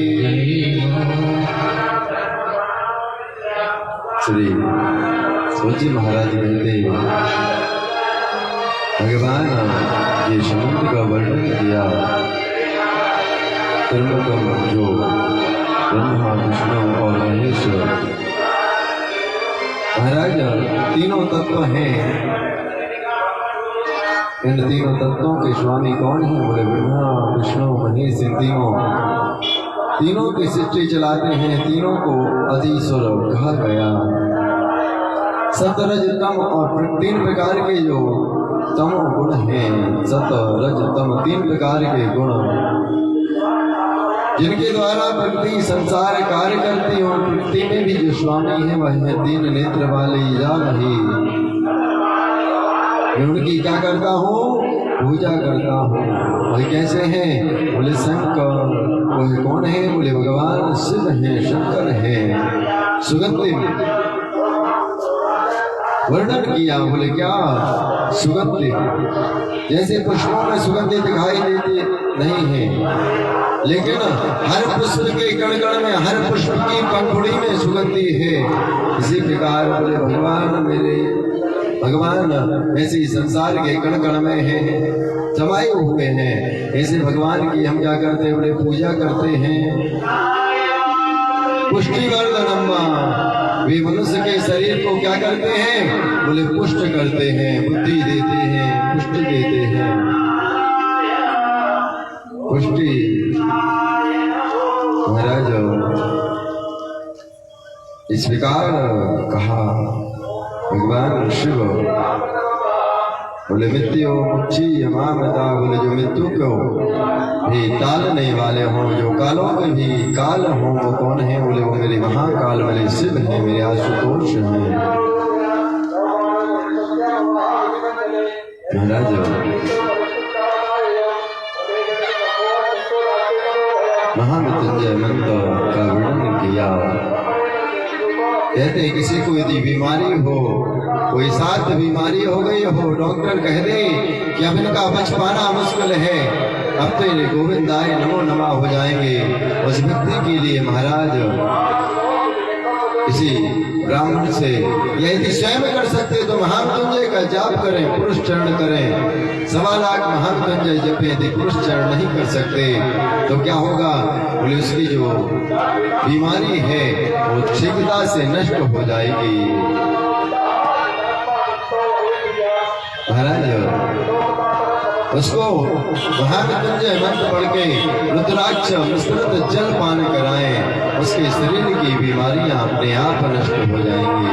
श्री सोची महाराज कहते भगवान ये समुद्र का वर्णन किया, त्रिलोकम जो ब्रह्मा विष्णु और महेश्वर महाराज तीनों तत्व हैं। इन तीनों तत्वों के स्वामी कौन है? बोले ब्रह्मा विष्णु महेश। इन तीनों की सृष्टि चलाते हैं। तीनों को अधीश्वर कहा गया। सत रज तम और तीन प्रकार के जो तमो गुण हैं, सत रज तम तीन प्रकार के गुण जिनके द्वारा प्रकृति संसार कार्य करती है। और प्रकृति में भी जो स्वामी है वह है तीन नेत्र वाले या नहीं। मैं उनकी क्या करता हूँ? पूजा करता हूँ। वह कैसे हैं? बोले शंकर। वह कौन है? बोले भगवान शिव हैं, शंकर हैं। सुगंधि वर्णन किया। बोले क्या? सुगंधि। जैसे पुष्पों में सुगंधि दिखाई नहीं है, लेकिन हर पुष्प के कण कण में, हर पुष्प की पंखुड़ी में सुगंधि है। इसी प्रकार बोले भगवान मेरे, भगवान ऐसे संसार के कण कण में है, समाये हुए हैं। ऐसे भगवान की हम क्या करते हैं, बोले पूजा करते हैं। पुष्टिवर्धनम, वे मनुष्य के शरीर को क्या करते हैं, बोले पुष्ट करते हैं, बुद्धि देते हैं, पुष्टि देते हैं, पुष्टि। महाराज इस प्रकार कहा भगवान शिव, बोले मृत्यु मुक्षी अमामता, बोले जो मृत्यु को भी टालने वाले हों, जो कालों में भी काल हों, वो कौन है, बोले वो मेरे महाकाल वाले शिव हैं, मेरे आशुतोष हैं। महाराज महामृत्युंजय मंत्र का वर्णन किया। कहते किसी को यदि बीमारी हो, कोई साथ बीमारी हो गई हो, डॉक्टर कह दे कि अब इनका बच पाना मुश्किल है, अब तो ये गोविंदाय नमो नमः हो जाएंगे, उस व्यक्ति के लिए महाराज किसी ब्राह्मण से यदि स्वयं कर सकते तो महामृत्युंजय का जाप करें, पुरुष चरण करें। 1.25 लाख महामृत्युंजय जप यदि पुरुष चरण नहीं कर सकते तो क्या होगा, बोले उसकी जो बीमारी है वो शीघ्रता से नष्ट हो जाएगी। महाराज उसको महामृत्युंजय मंत्र पढ़ के रुद्राक्ष मिश्रित जल पान कराएं, उसके शरीर की बीमारियां अपने आप नष्ट हो जाएंगी।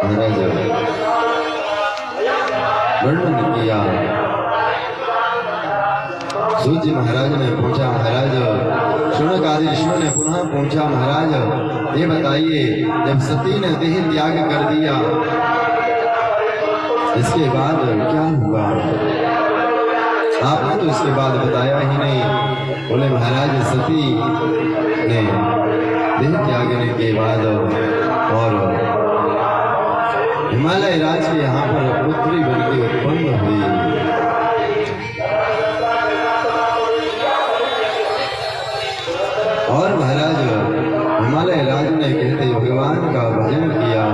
महाराज वर्णन किया। सूत जी महाराज ने पूछा, महाराज शुनक आदि ऋषियों ने पुनः पूछा, महाराज ये बताइए जब सती ने देह त्याग कर दिया इसके बाद क्या हुआ? आपने तो इसके बाद बताया ही नहीं। बोले महाराज सती ने देह त्यागने के बाद और हिमालय राज के यहाँ पर पुत्री बन के उत्पन्न हुई। और महाराज हिमालय राज ने कहते भगवान का भजन किया।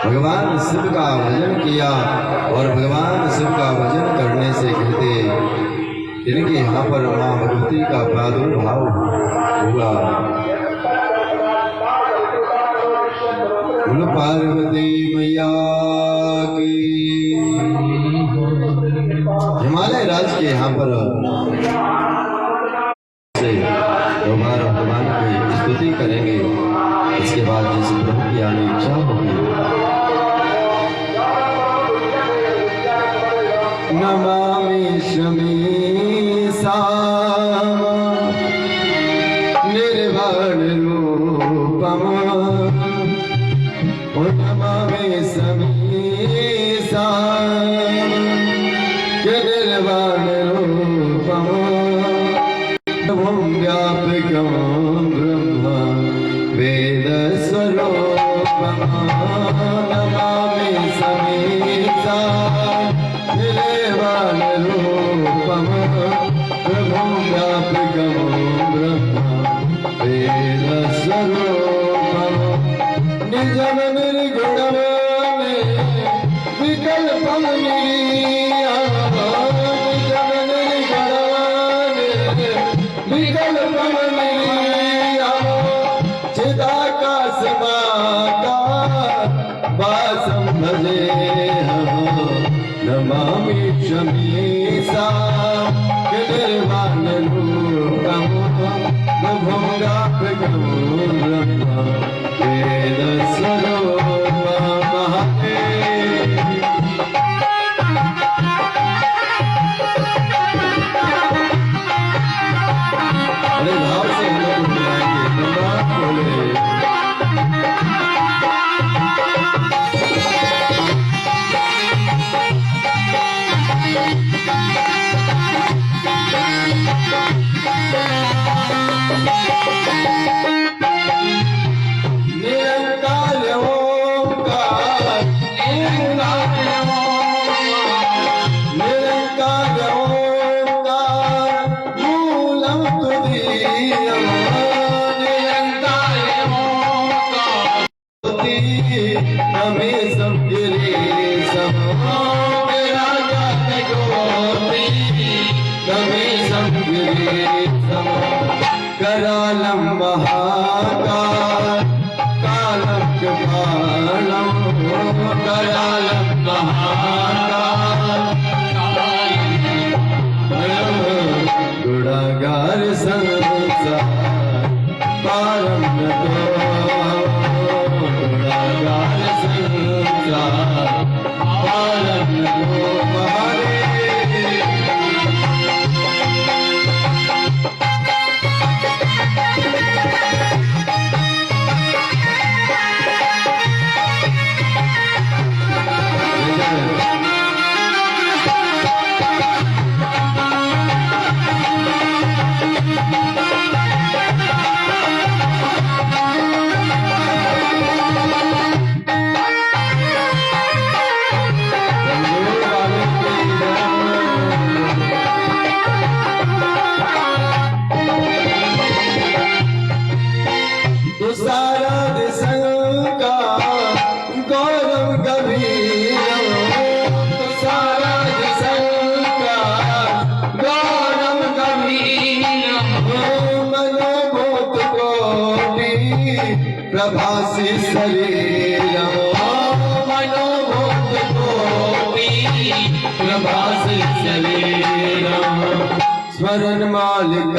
भगवान शिव का भजन किया और भगवान शिव का भजन करने से कहते इनके यहाँ पर माँ भगवती का प्रादुर्भाव हुआ। बोलो पार्वती मैया की। हिमालय राज के यहाँ पर से भगवान की स्तुति करेंगे। इसके बाद जिस प्रभु की आने इच्छा होगी नमामि शमीसा निर्वाण रूपम नमामि शमीसा निर्वाण रूपम व्यापकं ब्रह्म वेद स्वरूपम नमामि शमीसा निर्वाण रूपम प्रभुं व्यापकं ब्रह्म वेद स्वरूपम निजं निर्गुणं विकल्पं निरीयं निजं निर्गुणं विकल्पं निरीयं चिदाकाशमाकाशं वासं भजेऽहम् नमामि शमीसा निर्वाण रूपं प्रभुं व्यापकं ब्रह्म वेद स्वरूपं बड़े भाव से हम लोग बुलाएंगे नमः बोले। तेरा ज्ञान ज्योति कभी समझे सम करालम महाकाल कालम कृपालम करालम महाकाल गुणागार संसार पारम नतो गुणागार संसार पारम नतो प्रभासी शरीर मनोभूत कोटि प्रभासी शरीर स्मरण मालिक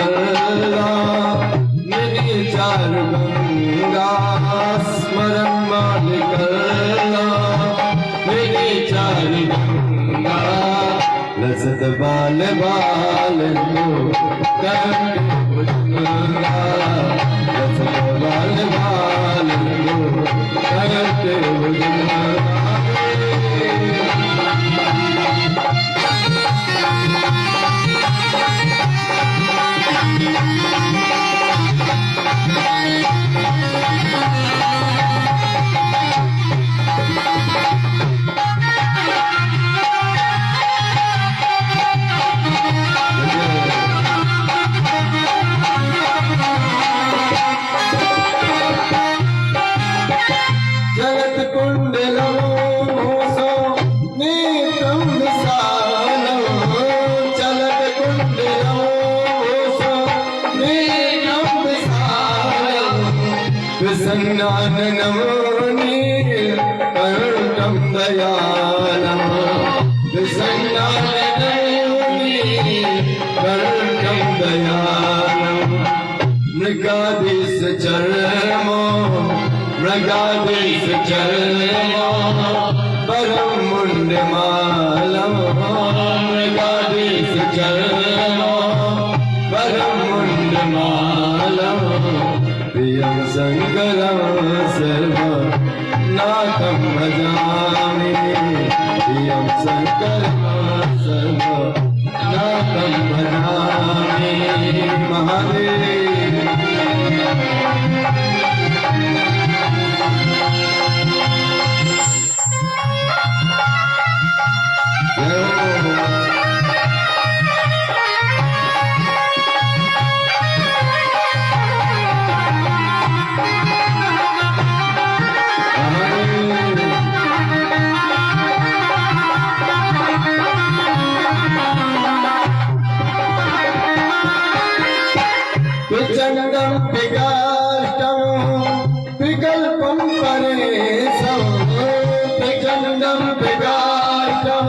निधि चार गंगा स्मरण मालिक निधि चार गंगा लसत बाल बाल लसत बाल बाल करते प्रसन्नाननमोनि करुणं दयालम् प्रसन्नाननमोनि करुणं दयालम् मृगाधीश चरमो मृगाधीश चरमो परम मुण्डमालम् मृगाधीश चरमो परम मुण्डमालम् प्रियं शङ्करं सर्वनाथं भजामि प्रियं शङ्करं सर्वनाथं भजामि महादेव प्रचण्डं विकाष्टं विकल्पं परेशं प्रचण्डं विकाष्टं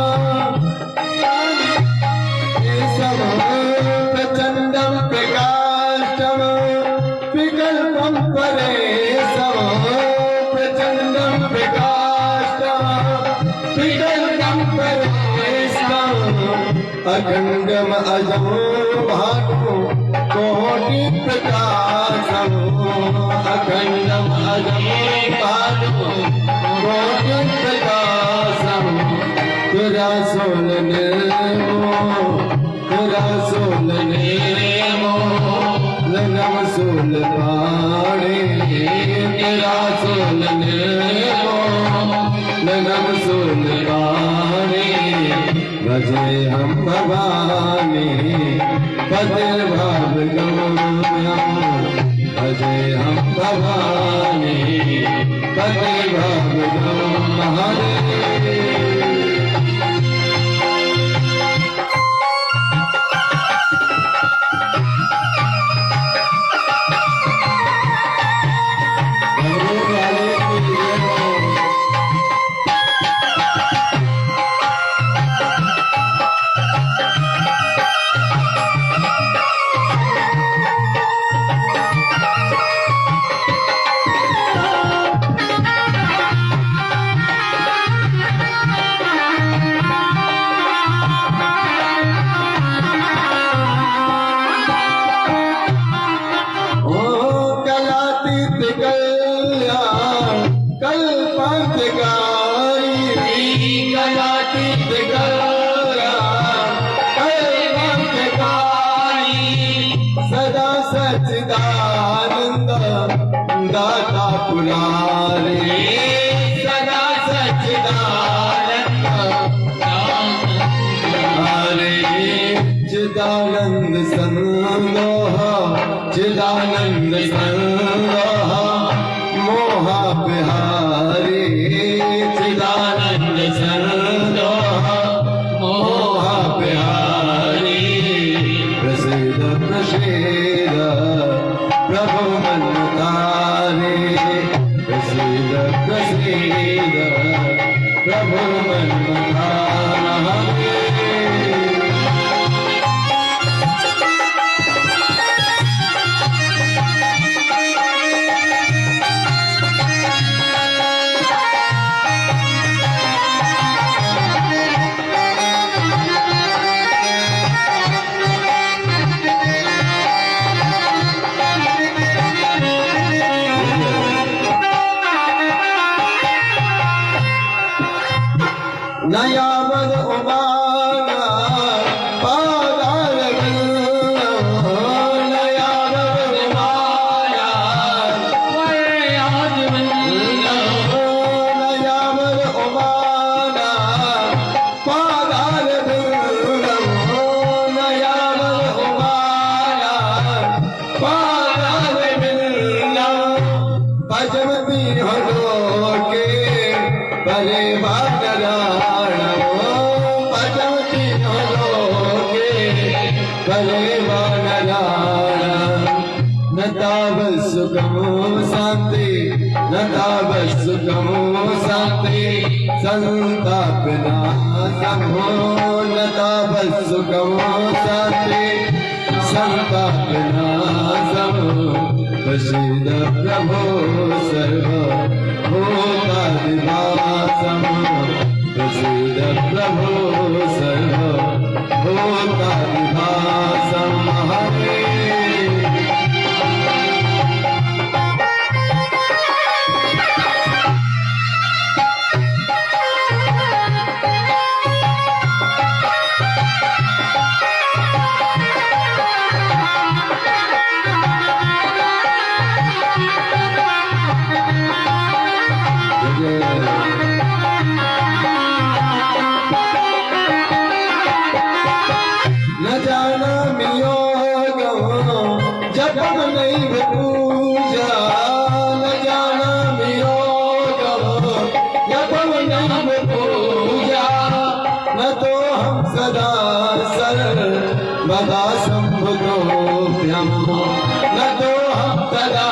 प्रचण्डं विकाष्टं विकल्पं परेशं प्रचण्डं विकाष्टं विकल्पं परेशं अखण्डम् अजं भानु कोटि प्रकाशम् अखण्डम् अजं भानु कोटि प्रकाशम् तुरा सोल नेमो नम सोल पाणे तेरा सोल नेमो नम सोल पाणे भजे हम भवानी पतिर भाव गम्यम भजे हम भवानी पतिर भाव गम्यम हरे अनातीत गौरा कल्पकारी सदा सच्चिदानंद दाता पुरारे सदा सच्चिदानंद हरे चिदानंद संदोह चिदानंद संदोह मोहा बिहारी चिदानंद संदोह मोहा बिहारी प्रसिद्ध प्रसिद्ध प्रभु मन तारे प्रसिद्ध प्रसिद्ध प्रभु मन तारे नया मन उमाना पादार नया मन उमाना नया मन उमाना पादार नया मन उमाना पादार भजमती हो के बरे सुखमो शांति नताव सुखमो शांति संतापना समो नताव सुखमो शांति संतापना समो प्रसिद्ध प्रभो सर्व भूता दिवासम प्रसिद्ध प्रभो सर्व भूता दिवासम हरे बदा संभुतोभ्यं न तो हम तदा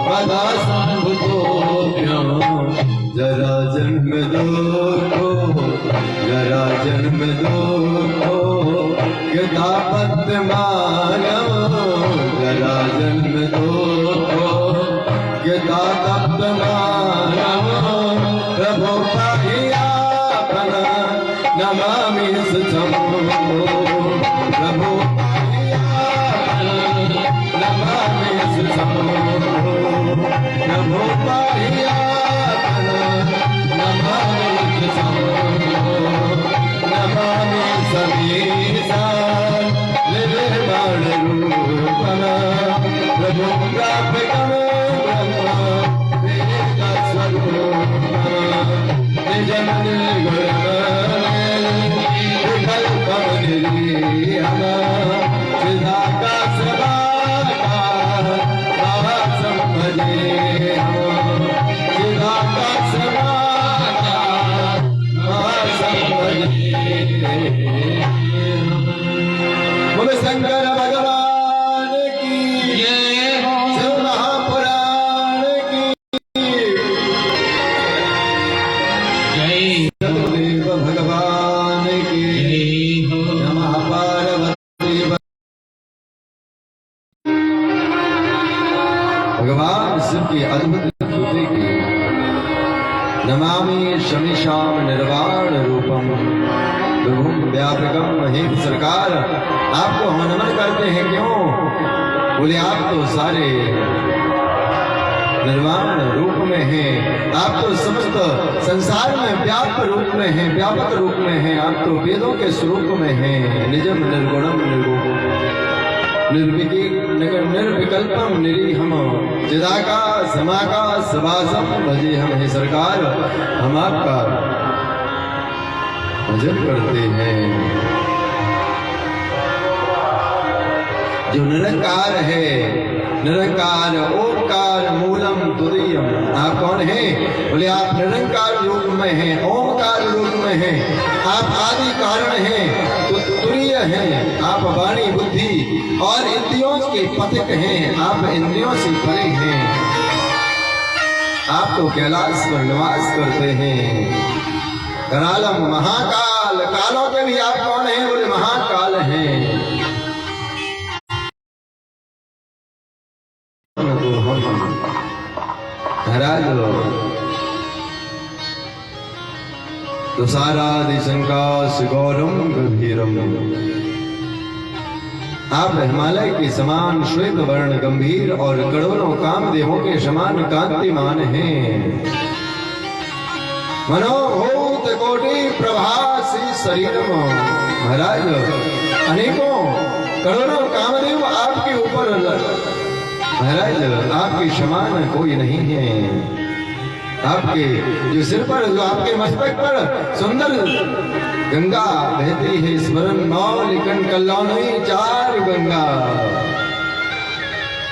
बदा संभुतोभ्यं जरा जन्म दो जरा जन्म दो यथा पद्मानम जरा जन्म दो यथा तप्तमानम प्रभो पाहियापन नमामि सुचम्भो प्रभो नमामि सुचम्भो प्रभो पाहियापन नमामि सुचम्भो नमामि समीसा निर्वाण रूपम प्रभो प्राप्तम ब्रह्म वेद स्वरूपम निजम निर्गुणम शंकर भगवान की शिव महापुराण की जय देव भगवान की नमः पार्वती भगवान शिव की अद्भुत स्तुति की नमामि शमीशाम निर्वाण रूपम प्रभुम व्यापकम हे सरकार आपको हम नमन करते हैं क्यों बोले आप तो सारे निर्वाण रूप में हैं। आप तो समस्त संसार में व्यापक रूप में हैं, व्यापक रूप में हैं। आप तो वेदों के स्वरूप में हैं। निजम निर्गुणम निर्गुणम निर्विकल्पम निरीहम चिदाकाश समाकाश वासम भजे हम। हे सरकार, हम आपका भजन करते हैं। जो निरंकार है, निरंकार ओमकार मूलम तुरीयम। आप कौन हैं? बोले आप निरंकार रूप में हैं, ओमकार रूप में हैं। आप आदि कारण हैं, तो तुरीय हैं। आप वाणी बुद्धि और इंद्रियों के पथिक हैं। आप इंद्रियों से परे हैं। आप तो कैलाश पर निवास करते हैं। करालम महाकाल, कालों के भी आप कौन हैं? बोले महाकाल हैं। महाराज तुषारादिशंकाश गौरम गंभीरम। आप हिमालय के समान श्वेत वर्ण गंभीर और करोड़ों कामदेवों के समान कांतिमान हैं। मनोभूत कोटि प्रभासी शरीर। महाराज अनेकों करोड़ों कामदेव आपके ऊपर, महाराज आपके समान कोई नहीं है। आपके जो सिर पर, जो आपके मस्तक पर सुंदर गंगा बहती है, स्मरण मौलिकन कल्याणी चार गंगा।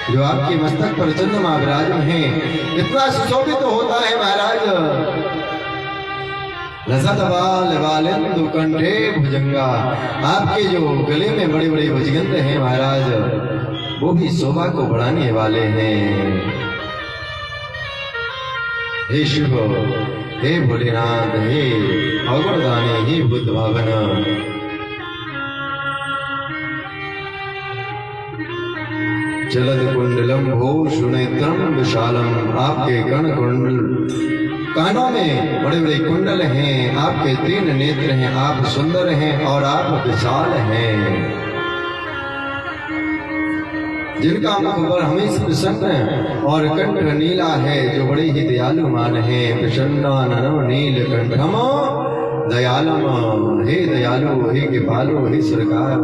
जो आपके मस्तक पर चंद्रमा विराजमान है, इतना सुशोभित तो होता है महाराज। लसत बाल बालेंदु कंठे भुजंगा। आपके जो गले में बड़े बड़े भुजंग हैं महाराज, वो भी शोभा को बढ़ाने वाले हैं। हे शिव, हे भोलेनाथ, हे अवगुणदानी, हे बुद्ध भावन। चलद कुंडलम भूषुनेत्रम विशालम। आपके गण कुंडल, कानों में बड़े बड़े कुंडल हैं। आपके 3 नेत्र हैं। आप सुंदर हैं और आप विशाल हैं। जिनका मुख पर हमेशा प्रसन्न और कंठ नीला है, जो बड़े ही दयालुमान है। प्रसन्नाननो नीलकंठम दयालम। हे दयालु, हे कृपालु, हे सरकार।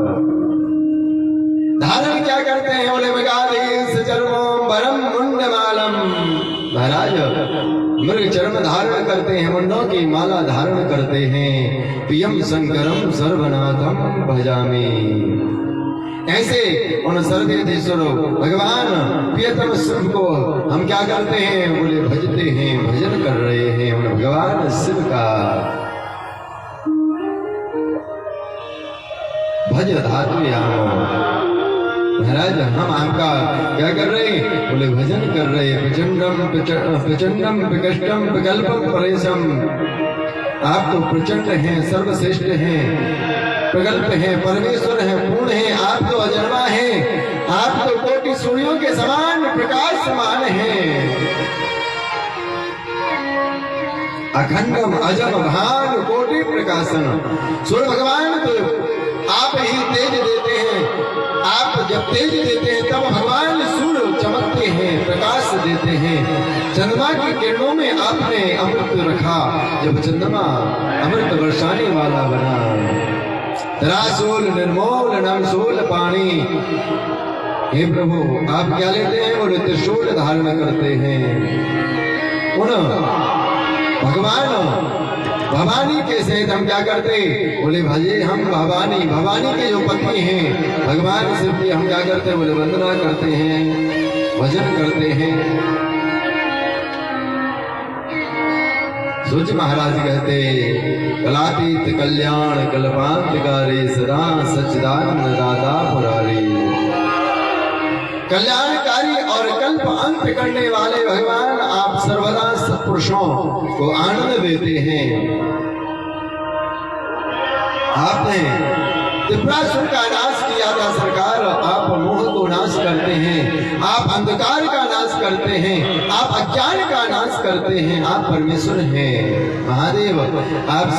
धारण क्या करते हैं? बोले मृगाधीश चर्मम वरम मुंडमालम। महाराज मृग चर्म धारण करते हैं, मुंडों की माला धारण करते हैं। प्रियम शंकरम सर्वनाथम भजामि। ऐसे उन सर्वेश्वर भगवान प्रियतम शिव को हम क्या करते हैं? बोले भजते हैं, भजन कर रहे हैं उन भगवान शिव का। भज धातु महाराज, हम आपका क्या कर रहे हैं? बोले भजन कर रहे हैं। प्रचंडम विकष्टम विकल्पम परेशम। आप तो प्रचंड हैं, सर्वश्रेष्ठ हैं, प्रगल्भ हैं, परमेश्वर हैं, पूर्ण हैं। आप तो अजन्मा हैं। आप तो कोटि सूर्यों के समान प्रकाश समान हैं। अखंडम अजम भान कोटि प्रकाशन। सूर्य भगवान तो आप ही तेज देते हैं। आप जब तेज देते हैं तब भगवान सूर्य चमकते हैं, प्रकाश देते हैं। चंद्रमा की किरणों में आपने अमृत रखा। जब चंद्रमा अमृत बरसाने वाला बना। तरासोल निर्मोल नमसोल पानी। हे प्रभु, आप क्या लेते हैं? बोले त्रिशूल धारण करते हैं। उन भगवान भवानी के सहित हम क्या करते? बोले भजे हम भवानी। भवानी के जो पत्नी हैं भगवान शिव की, हम क्या करते? बोले वंदना करते हैं, भजन करते हैं। सूच महाराज कहते, कलातीत कल्याण कल्पांतकारी सदा सच्चिदानंद दाता पुरारी। कल्याणकारी और कल्प अंत करने वाले भगवान आप सर्वदा सत्पुरुषों को आनंद देते हैं। आपने त्रिपुरासुर का नाश किया था सरकार। आप मोह को नाश करते हैं, आप अंधकार का नाश करते हैं, आप अज्ञान का नाश करते हैं, आप परमेश्वर हैं महादेव। आप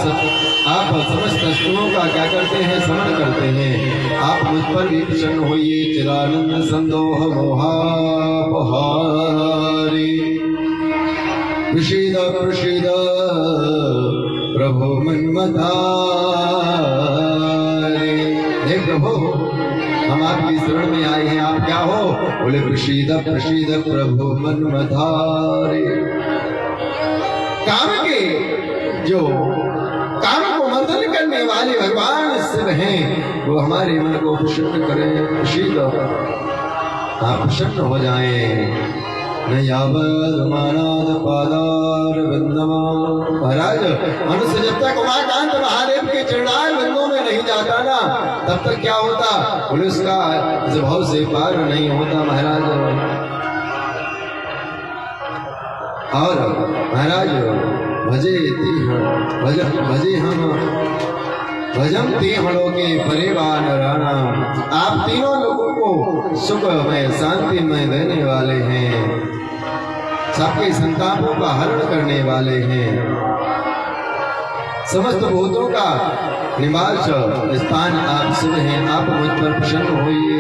समस्त अस्तुओं का क्या करते हैं, स्मरण करते हैं। आप मुझ पर भी प्रसन्न होइए। चिदानंद संदोह मोहापहारी प्रसीद प्रसीद प्रभु मन्मथारी। हे प्रभु, हम आपकी शरण में आए हैं, आप क्या हो? बोले प्रसीद प्रसीद प्रभु मन्मथारी। काम को मर्दन करने वाले भगवान शिव हैं, वो हमारे मन को प्रसन्न करें। प्रसीद, आप प्रसन्न हो जाएं। नयावद पादार वंदमा। महाराज, मनुष्य जब तक उमाकांत महादेव के चरणार बंदों में नहीं जाता ना, तब तक क्या होता? बोले उसका इस भाव से पार नहीं होता महाराज। और महाराज, भजम तीहड़ों के परिवार राणा। आप तीनों लोगों को सुख में शांति में देने वाले हैं, सबके संतापों का हरण करने वाले हैं, समस्त भूतों का निवास स्थान आप शिव हैं। आप मुझ पर प्रसन्न होइए।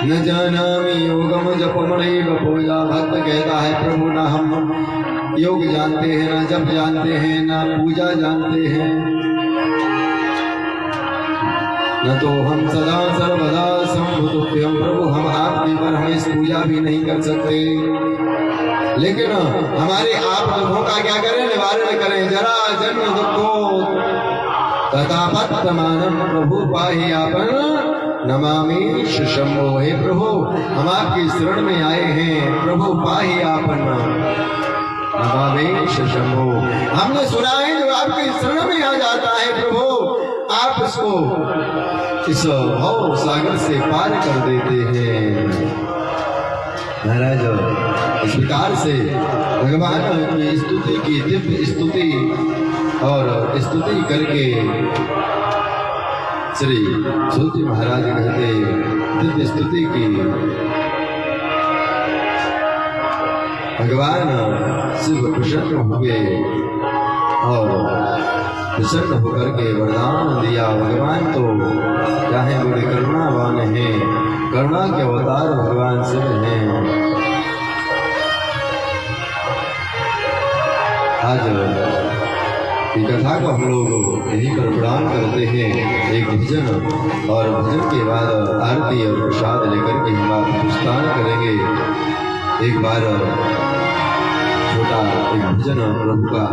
न जानामि योगम जपमणैव पूजा। भक्त कहता है प्रभु, न हम योग जानते हैं, न जप जानते हैं, न पूजा जानते हैं, न तो हम सदा सर्वदा संभुतुभ्यम। प्रभु, हम आपके पर हमें पूजा भी नहीं कर सकते, लेकिन हमारे आप दुखों का क्या करें, निवारण करें। जरा जन्म दुखो तथा पत्तमानम प्रभु पाहि आपन नमामि शंभो। हे प्रभु, हम आपकी शरण में आए हैं, प्रभु पाहि आपन नमामि शंभो। हमने सुना है जो आपकी शरण में आ जाता है प्रभु, आप उसको इस भव सागर से पार कर देते हैं। महाराज, इस प्रकार से भगवान की स्तुति की दिव्य स्तुति और स्तुति करके श्री सूत महाराज कहते दिव्य स्तुति की। भगवान शिव प्रसन्न हुए और प्रसन्न होकर के वरदान दिया। भगवान तो चाहे बड़े करुणावान हैं, करुणा के अवतार भगवान शिव हैं। आज की कथा को हम लोग यहीं पर प्रणाम करते हैं। एक भजन और भजन के बाद आरती और प्रसाद लेकर के हम आप प्रस्थान करेंगे। एक बार छोटा एक भजन प्रभु का